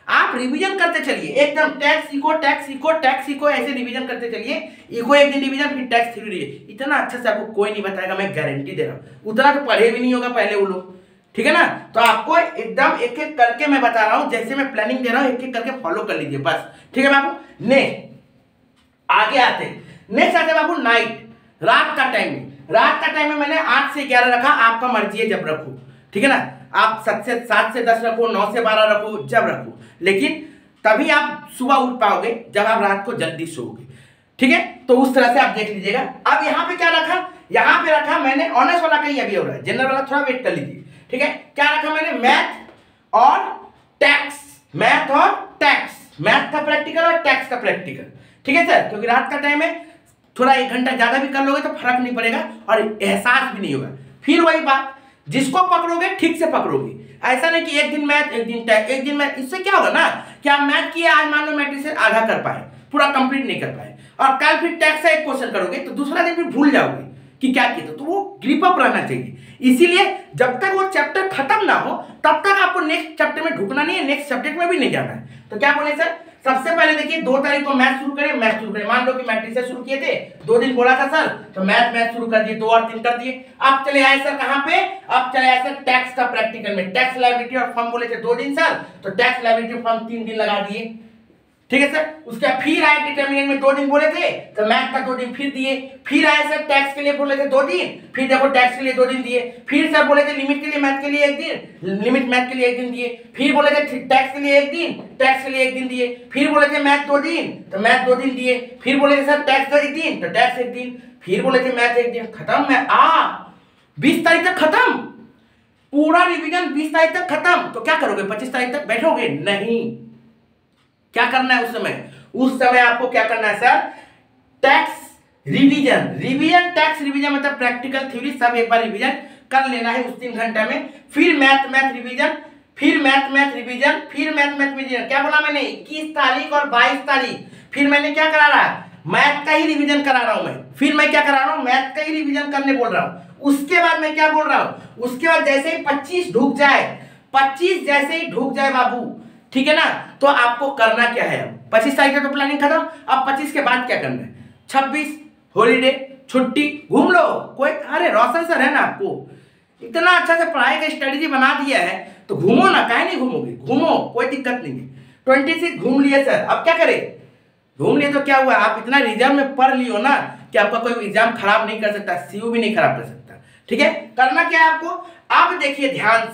आप रिवीजन करते चलिए एकदम। टैक्स इको ऐसे रिवीजन करते चलिए। इको एक दिन रिवीजन, फिर टैक्स थ्योरी। इतना अच्छा से आपको कोई नहीं बताएगा, मैं गारंटी दे रहा हूं। उतना तो पढ़े भी नहीं होगा पहले वो लोग। ठीक है ना, तो आपको एकदम एक एक करके मैं बता रहा हूं, जैसे मैं प्लानिंग दे रहा हूं, एक एक करके फॉलो कर लीजिए बस। ठीक है बाबू। आगे आते नेक्स्ट आते बाबू नाइट, रात का टाइम में मैंने 8 से 11 रखा, आपका मर्जी है जब रखो। ठीक है ना, आप 7 से 10 रखो, 9 से 12 रखो, जब रखो, लेकिन तभी आप सुबह उठ पाओगे जब आप रात को जल्दी सोओगे। ठीक है, तो उस तरह से आप देख लीजिएगा। अब यहाँ पे क्या रखा, यहाँ पे रखा मैंने ऑनर्स वाला कहीं अभी हो रहा है, जनरल वाला थोड़ा वेट कर लीजिए। ठीक है, क्या रखा मैंने, मैथ और टैक्स, मैथ और टैक्स, मैथ का प्रैक्टिकल और टैक्स का प्रैक्टिकल। ठीक है सर, क्योंकि रात का टाइम है, थोड़ा 1 घंटा ज्यादा भी कर लोगे तो फर्क नहीं पड़ेगा और एहसास भी नहीं होगा। फिर वही बात, जिसको पकड़ोगे ठीक से पकड़ोगे, ऐसा नहीं कि एक दिन मैथ एक दिन टैक्स एक दिन मैथ। इससे क्या होगा ना कि आप मैथ किए आज, मान लो मैट्रिक्स से आधा कर पाए, पूरा कंप्लीट नहीं कर पाए, और कल फिर टैक्स का एक क्वेश्चन करोगे तो दूसरा दिन फिर भूल जाओगे कि क्या किया। तो वो ग्रिप अप रहना चाहिए। इसीलिए जब तक वो चैप्टर खत्म ना हो तब तक आपको नेक्स्ट चैप्टर में ढुकना नहीं है, नेक्स्ट सब्जेक्ट में भी नहीं जाना है। तो क्या बोले सर, सबसे पहले देखिए 2 तारीख को मैथ शुरू करें, मैथ शुरू करें। मान लो कि मैट्रिक्स से शुरू किए थे, 2 दिन बोला था सर, तो मैथ शुरू कर दिए, 2 और 3 कर दिए। अब चले आए सर कहां पे, अब चले आए सर टैक्स का प्रैक्टिकल में। टैक्स लायबिलिटी और फॉर्म बोले थे 2 दिन सर, तो टैक्स लायबिलिटी फॉर्म 3 दिन लगा दिए। ठीक है सर, उसके बाद फिर आए डिटरमिनेंट में 2 दिन बोले थे, तो मैथ का 2 दिन फिर दिए। फिर आए सर टैक्स के लिए बोले थे 2 दिन, फिर देखो टैक्स के लिए 2 दिन दिए। फिर सर बोले थे लिमिट के लिए मैथ के लिए 1 दिन, लिमिट मैथ के लिए 1 दिन दिए। फिर बोले थे टैक्स के लिए 1 दिन, टैक्स के लिए 1 दिन दिए। फिर बोले थे मैथ 2 दिन, तो मैथ 2 दिन दिए। फिर बोले थे सर टैक्स 1 दिन, तो टैक्स 1 दिन। फिर बोले थे मैथ 1 दिन। खत्म, मैं 20 तारीख तक खत्म, पूरा रिवीजन 20 तारीख तक खत्म। तो क्या करोगे, 25 तारीख तक बैठोगे? नहीं, क्या करना है उस समय, उस समय आपको क्या करना है sir, tax revision, revision tax revision मतलब प्रैक्टिकल थ्योरी सब एक बार रिवीजन कर लेना है उस 3 घंटा में। फिर मैथ रिवीजन, फिर मैथ रिवीजन, फिर मैथ रिवीजन। क्या बोला मैंने, 21 तारीख और 22 तारीख फिर मैंने क्या करा रहा है, मैथ का ही रिवीजन करा रहा हूं मैं। फिर मैं क्या करा रहा हूं, मैथ का ही रिवीजन करने बोल रहा हूं। उसके बाद मैं क्या बोल रहा हूं, उसके बाद जैसे ही 25 ढुक जाए, 25 जैसे ही ढुक जाए बाबू, ठीक है ना, तो आपको करना क्या है, 25 तारीख का तो प्लानिंग खत्म। अब 25 के बाद क्या करना है, 26 हॉलीडे, छुट्टी, घूम लो कोई। अरे रोशन सर है ना, आपको इतना अच्छा से पढ़ाई का स्ट्रेटेजी बना दिया है, तो घूमो ना, काहे नहीं घूमोगे, घूमो, कोई दिक्कत नहीं है। 26 घूम लिए सर, अब क्या करें, घूम लिए तो क्या हुआ, आप इतना रिजर्व में पढ़ लियो ना कि आपका कोई एग्जाम खराब नहीं कर सकता, सीयू भी नहीं खराब कर सकता। ठीक है, करना क्या है आपको, अब देखिए ध्यान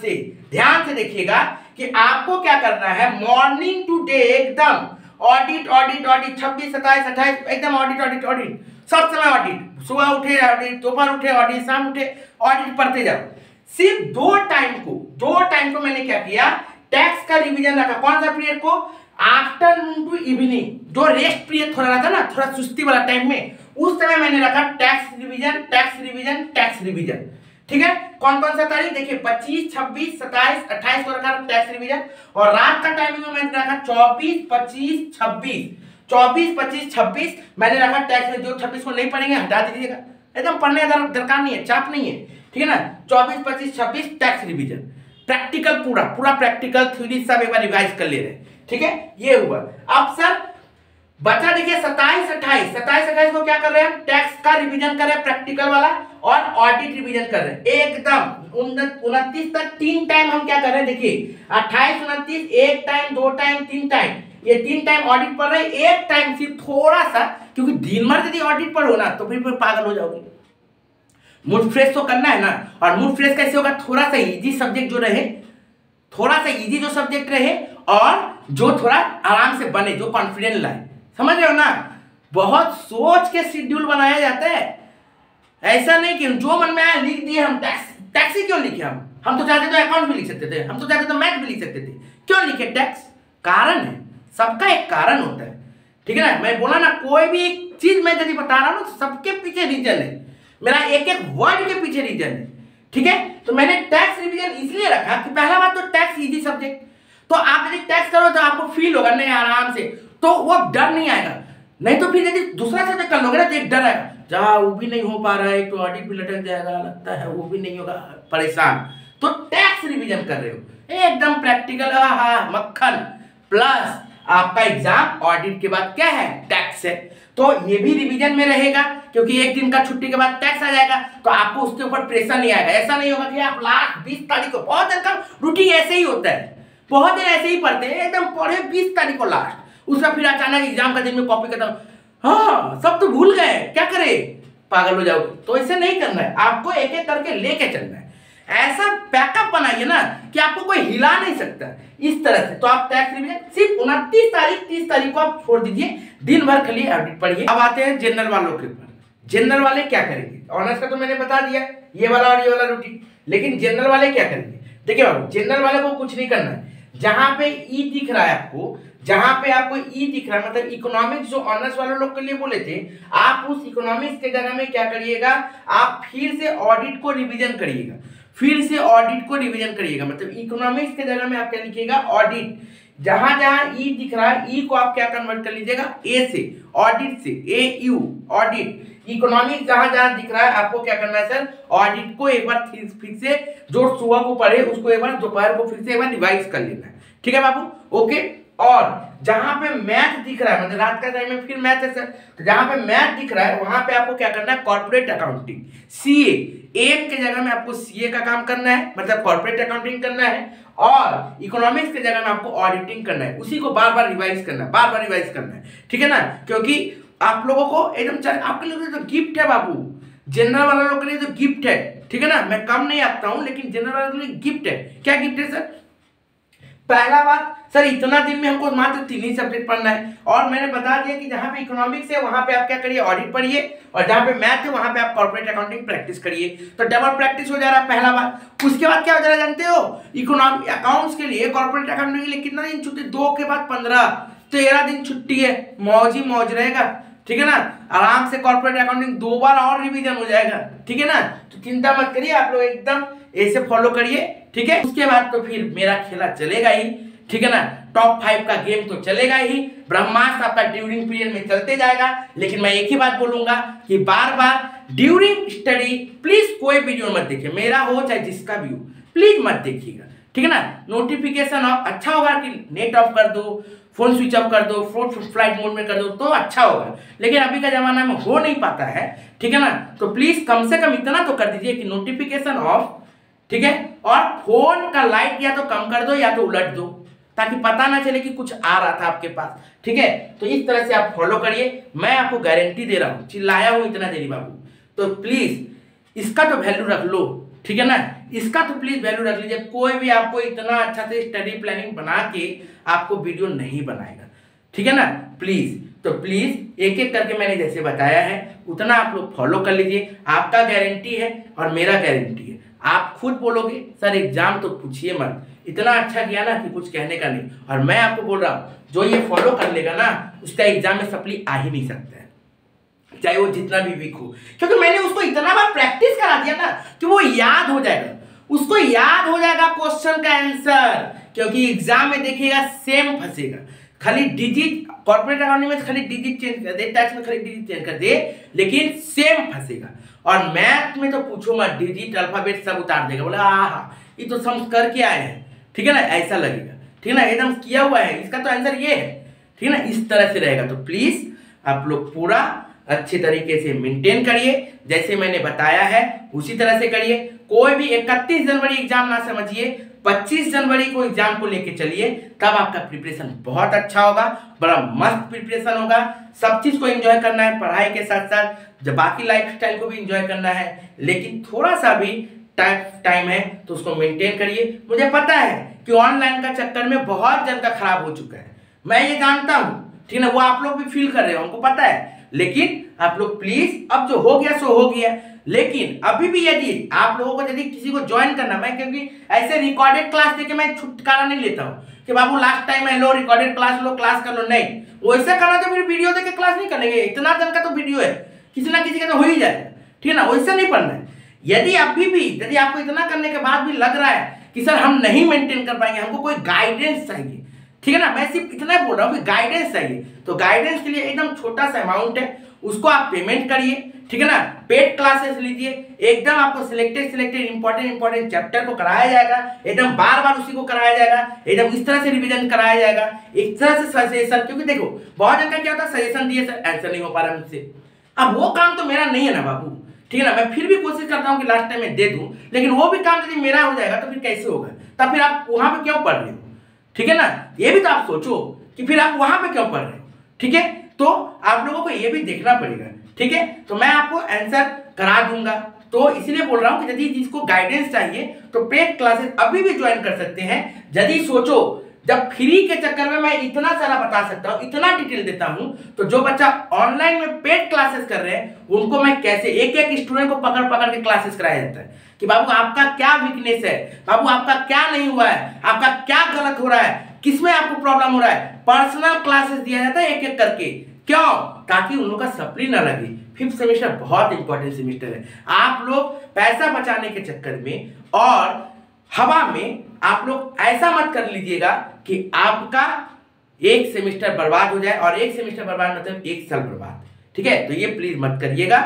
से देखिएगा कि आपको क्या करना है। मॉर्निंग टू डे एकदम ऑडिट ऑडिट ऑडिट, 26 27 28 एकदम ऑडिट ऑडिट ऑडिट, सब समय ऑडिट, सुबह उठे ऑडिट, दोपहर उठे ऑडिट, शाम उठे ऑडिट पढ़ते जाओ। सिर्फ 2 टाइम को मैंने क्या किया, टैक्स का रिवीजन रखा। कौन सा पीरियड को, आफ्टरनून टू इवनिंग, जो रेस्ट पीरियड थोड़ा रहता ना, थोड़ा सुस्ती वाला टाइम में, उस समय मैंने रखा tax revision tax revision tax revision. ठीक है, कौन कौन सा तारीख देखिए, 25 26 27 28 को रखा टैक्स रिवीजन। और रात का टाइमिंग में मैंने रखा 24 25 26, 24 25 26 मैंने रखा टैक्स में। जो 26 को नहीं पढ़ेंगे हटा दीजिएगा, एकदम पढ़ने का दरकार नहीं है, चाप नहीं है। ठीक है ना, 24 25 26 टैक्स रिवीजन, प्रैक्टिकल पूरा प्रैक्टिकल थ्योरी सब एक बार रिवाइज कर ले रहे हैं। ठीक है, ये हुआ। अब सर बचा देखिए 27 28 को क्या कर रहे हैं, टैक्स का रिवीजन कर रहे हैं प्रैक्टिकल वाला, और ऑडिट रिवीजन कर रहे हैं एकदम 29 तक। 3 टाइम हम क्या कर रहे हैं देखिए, 28 29 1 टाइम 2 टाइम 3 टाइम, ये 3 टाइम ऑडिट पढ़ रहे हैं। 1 टाइम सिर्फ थोड़ा सा, क्योंकि दिन भर यदि ऑडिट पढ़ो ना तो फिर पागल हो जाओगे। मूड फ्रेश तो करना है ना, और मूड फ्रेश कैसे होगा, थोड़ा सा इजी सब्जेक्ट जो रहे, थोड़ा सा इजी जो सब्जेक्ट रहे, और जो थोड़ा आराम से बने, जो कॉन्फिडेंस लाए, समझ रहे हो ना। बहुत सोच के शेड्यूल बनाया जाता है, ऐसा नहीं कि जो मन में आया लिख दिए। हम टैक्स ही क्यों लिखे, हम तो चाहते तो अकाउंट भी लिख सकते थे, हम तो चाहते तो मैथ भी लिख सकते थे, क्यों लिखे टैक्स, कारण है, सबका एक कारण होता है। ठीक है ना, मैं बोला ना, कोई भी एक चीज मैं यदि बता रहा हूं तो सबके पीछे रीजन है, मेरा एक एक वर्ड के पीछे रीजन है। ठीक है, तो मैंने टैक्स रिवीजन इसलिए रखा कि पहला बात तो टैक्स इजी सब्जेक्ट, तो आप यदि टैक्स करो तो आपको फील होगा नहीं आराम से, तो वो डर नहीं आएगा। नहीं तो फिर यदि दूसरा सब्जेक्ट कर लोगे ना तो एक डर आएगा, जहाँ वो भी नहीं हो पा रहा है, तो ऑडिट भी लटक जाएगा, लगता है वो भी नहीं होगा, परेशान। तो टैक्स रिवीजन कर रहे हो एकदम प्रैक्टिकल, मक्खन प्लस आपका एग्जाम ऑडिट के बाद क्या है, टैक्स है। तो ये भी रिवीजन में रहेगा, क्योंकि 1 दिन का छुट्टी के बाद टैक्स आ जाएगा, तो आपको उसके ऊपर प्रेशर नहीं आएगा। ऐसा नहीं होगा कि आप लास्ट 20 तारीख को, बहुत दिन का रूटीन ऐसे ही होता है, बहुत दिन ऐसे ही पढ़ते हैं, एकदम पढ़े 20 तारीख को लास्ट, उसका फिर अचानक एग्जाम का दिन में कॉपी खत्म, हाँ सब तो भूल गए, क्या करे, पागल हो जाओगे। तो ऐसे नहीं करना है, आपको एक एक करके लेके चलना है। ऐसा बैकअप बनाइए ना कि आपको कोई हिला नहीं सकता इस तरह से। तो आप टैक्स रिवीजन सिर्फ 29 तारीख 30 तारीख को आप छोड़ दीजिए, दिन भर खाली ऑडिट पढ़िए। अब आते हैं जनरल वालों के ऊपर। जनरल वाले क्या करेंगे? ऑनर्स का तो मैंने बता दिया, ये वाला और ये वाला रूटीन। लेकिन जनरल वाले क्या करेंगे? देखिए बाबू, जनरल वाले को कुछ नहीं करना है। जहां पे ई दिख रहा है आपको, जहां पे आपको ई दिख रहा है, मतलब इकोनॉमिक्स जो ऑनर्स वाले लोग के लिए बोले थे, आप उस इकोनॉमिक्स के जगह में क्या करिएगा, आप फिर से ऑडिट को रिवीजन करिएगा, फिर से ऑडिट को रिवीजन करिएगा। मतलब इकोनॉमिक्स के जगह में आप क्या लिखिएगा, ऑडिट। जहां जहां ई दिख रहा है, ई को आप क्या कन्वर्ट कर लीजिएगा, ए से, ऑडिट से, ए यू, ऑडिट। इकोनॉमिक्स जहां जहां दिख रहा है आपको क्या करना है सर, ऑडिट को एक बार फिर से, जो सुबह को पढ़े उसको एक बार दोपहर को फिर से एक बार रिवाइज कर लेना है। ठीक है बाबू, ओके। और जहां पे मैथ दिख रहा है, मतलब रात का टाइम में फिर मैथ है सर, तो जहां पे मैथ दिख रहा है वहां पे आपको क्या करना है, कॉर्पोरेट अकाउंटिंग, सीए। एम के जगह में आपको सीए का काम करना है, मतलब कॉर्पोरेट अकाउंटिंग करना है। और इकोनॉमिक्स के जगह में आपको ऑडिटिंग करना है, उसी को बार बार रिवाइज करना है, बार बार रिवाइज करना है। ठीक है ना, क्योंकि आप लोगों को एकदम आपके लिए तो गिफ्ट है बाबू, जनरल वाले लोगों के लिए तो गिफ्ट है। ठीक है ना, मैं कम नहीं आता हूं, लेकिन जनरल वाले के लिए गिफ्ट है। क्या गिफ्ट है सर? पहला बात सर, इतना दिन में हमको मात्र 3 ही सब्जेक्ट पढ़ना है, और मैंने बता दिया कि जहां पे इकोनॉमिक्स है वहां पे आप क्या करिए, ऑडिट पढ़िए, और जहां पे मैथ है वहां पे आप कॉर्पोरेट अकाउंटिंग प्रैक्टिस करिए। तो डबल प्रैक्टिस हो जा रहा है पहला बात। उसके बाद क्या हो जा रहा है जानते हो, इकोनॉमिक अकाउंट्स के लिए, कॉर्पोरेट अकाउंटिंग के लिए कितना दिन छुट्टी, 2 के बाद 15, 13 दिन छुट्टी है, मौज ही मौज रहेगा। ठीक है ना, आराम से कॉर्पोरेट अकाउंटिंग 2 बार और रिवीजन हो जाएगा। ठीक है ना, तो चिंता मत करिए, आप लोग एकदम ऐसे फॉलो करिए। ठीक है, उसके बाद तो फिर मेरा खेला चलेगा ही। ठीक है ना, टॉप 5 का गेम तो चलेगा ही, ब्रह्मास्त्र आपका ड्यूरिंग पीरियड में चलते जाएगा। लेकिन मैं एक ही बात बोलूंगा कि बार बार ड्यूरिंग स्टडी प्लीज कोई वीडियो मत देखिए, मेरा हो चाहे जिसका भी हो, प्लीज मत देखिएगा। ठीक है ना, नोटिफिकेशन ऑफ, अच्छा होगा कि नेट ऑफ कर दो, फोन स्विच ऑफ कर दो, फोन फ्लाइट मोड में कर दो, तो अच्छा होगा। लेकिन अभी का जमाना में हो नहीं पाता है। ठीक है ना, तो प्लीज कम से कम इतना तो कर दीजिए कि नोटिफिकेशन ऑफ। ठीक है, और फोन का लाइट या तो कम कर दो या तो उलट दो, ताकि पता ना चले कि कुछ आ रहा था आपके पास। ठीक है, तो इस तरह से आप फॉलो करिए, मैं आपको गारंटी दे रहा हूं, चिल्लाया हूं इतना देरी बाबू, तो प्लीज इसका तो वैल्यू रख लो। ठीक है ना, इसका तो प्लीज वैल्यू रख लीजिए। कोई भी आपको इतना अच्छा से स्टडी प्लानिंग बना के आपको वीडियो नहीं बनाएगा। ठीक है ना, प्लीज, तो प्लीज एक एक करके मैंने जैसे बताया है उतना आप लोग फॉलो कर लीजिए। आपका गारंटी है और मेरा गारंटी है। आप खुद बोलोगे सर एग्जाम तो पूछिए मत, इतना अच्छा किया ना कि कुछ कहने का नहीं। और मैं आपको बोल रहा हूं, जो ये फॉलो कर लेगा ना उसका एग्जाम में सप्ली आ ही नहीं सकता है, चाहे वो जितना भी वीक हो, क्योंकि मैंने उसको इतना बार प्रैक्टिस करा दिया ना कि वो याद हो जाएगा, उसको याद हो जाएगा क्वेश्चन का आंसर। क्योंकि एग्जाम में देखिएगा सेम फंसेगा, खाली डिजिट, कॉर्पोरेट अकाउंटिंग में खाली डिजिट चेंज कर दे, टैक्स में खाली डिजिट चेंज कर दे, लेकिन सेम फंसेगा। और मैथ में तो पूछो मत, डिजिट अल्फाबेट सब उतार देगा, बोले आहा ये तो समझ करके आए हैं। ठीक है ना, ऐसा लगेगा। ठीक है ना, एकदम किया हुआ है, इसका तो आंसर ये है। ठीक है ना, इस तरह से रहेगा। तो प्लीज आप लोग पूरा अच्छे तरीके से मेंटेन करिए, जैसे मैंने बताया है उसी तरह से करिए। कोई भी 31 जनवरी एग्जाम ना समझिए, 25 जनवरी को एग्जाम को लेके चलिए, तब आपका प्रिपरेशन बहुत अच्छा होगा, बड़ा मस्त प्रिपरेशन होगा। सब चीज को एंजॉय करना है, पढ़ाई के साथ साथ जब बाकी लाइफस्टाइल को भी एंजॉय करना है, लेकिन थोड़ा सा भी टाइम है तो उसको मेंटेन करिए। मुझे पता है कि ऑनलाइन का चक्कर में बहुत जन का खराब हो चुका है, मैं ये जानता हूं। ठीक है ना, वो आप लोग भी फील कर रहे हो, हमको पता है। लेकिन आप लोग प्लीज, अब जो हो गया सो हो गया, लेकिन अभी भी यदि आप लोगों को यदि किसी को ज्वाइन करना, मैं क्योंकि ऐसे रिकॉर्डेड क्लास देके मैं छुटकारा नहीं लेता हूं कि बाबू लास्ट टाइम है लो रिकॉर्डेड क्लास लो, क्लास कर लो, नहीं। वैसे करना तो फिर वीडियो देके क्लास नहीं करेंगे, इतना जन का तो वीडियो है, किसी ना किसी का तो हो ही जाएगा। ठीक है ना, वैसे नहीं पढ़ना है। यदि अभी भी, यदि आपको इतना करने के बाद भी लग रहा है कि सर हम नहीं मेंटेन कर पाएंगे, हमको कोई गाइडेंस चाहिए, ठीक है ना, मैं सिर्फ इतना बोल रहा हूँ कि गाइडेंस चाहिए, तो गाइडेंस के लिए एकदम छोटा सा अमाउंट है, उसको आप पेमेंट करिए। ठीक है ना, पेड क्लासेस लीजिए, एकदम आपको सिलेक्टेड इंपॉर्टेंट चैप्टर को कराया जाएगा, एकदम बार बार उसी को कराया जाएगा, एकदम इस तरह से रिवीजन कराया जाएगा, एक तरह से सजेशन। क्योंकि देखो बहुत जन का क्या होता है, सजेशन दिए सर आंसर नहीं हो पा रहा मुझसे, अब वो काम तो मेरा नहीं है ना बाबू। ठीक है ना, मैं फिर भी कोशिश करता हूँ कि लास्ट टाइम में दे दूं, लेकिन वो भी काम यदि मेरा हो जाएगा तो फिर कैसे होगा, तब फिर आप वहां पे क्यों पढ़ रहे हो। ठीक है ना, ये भी तो आप सोचो कि फिर आप वहां पे क्यों पढ़ रहे हो। ठीक है, तो आप लोगों को ये भी देखना पड़ेगा। ठीक है, तो मैं आपको आंसर करा दूंगा, तो इसलिए बोल रहा हूं कि यदि जिसको गाइडेंस चाहिए तो पेड क्लासेस अभी भी ज्वाइन कर सकते हैं। यदि सोचो जब फ्री के चक्कर में मैं इतना सारा बता सकता हूं, इतना डिटेल देता हूं, तो जो बच्चा ऑनलाइन में पेड क्लासेस कर रहे हैं उनको मैं कैसे एक एक स्टूडेंट को पकड़ पकड़ के क्लासेस कराया जाता है कि बाबू आपका क्या वीकनेस है, बाबू आपका क्या नहीं हुआ है, आपका क्या गलत हो रहा है, किसमें आपको प्रॉब्लम हो रहा है, पर्सनल क्लासेस दिया जाता है एक एक करके। क्यों? ताकि उन लोगों का सप्ली ना लगे। 5th सेमेस्टर बहुत इंपॉर्टेंट सेमेस्टर है। आप लोग पैसा बचाने के चक्कर में और हवा में आप लोग ऐसा मत कर लीजिएगा कि आपका एक सेमेस्टर बर्बाद हो जाए, और एक सेमेस्टर बर्बाद मतलब एक साल बर्बाद। ठीक है, तो ये प्लीज मत करिएगा।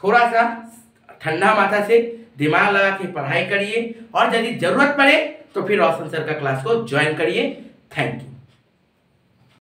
थोड़ा सा ठंडा माथा से दिमाग लगा के पढ़ाई करिए, और यदि जरूरत पड़े तो फिर रोशन सर का क्लास को ज्वाइन करिए। Thank you.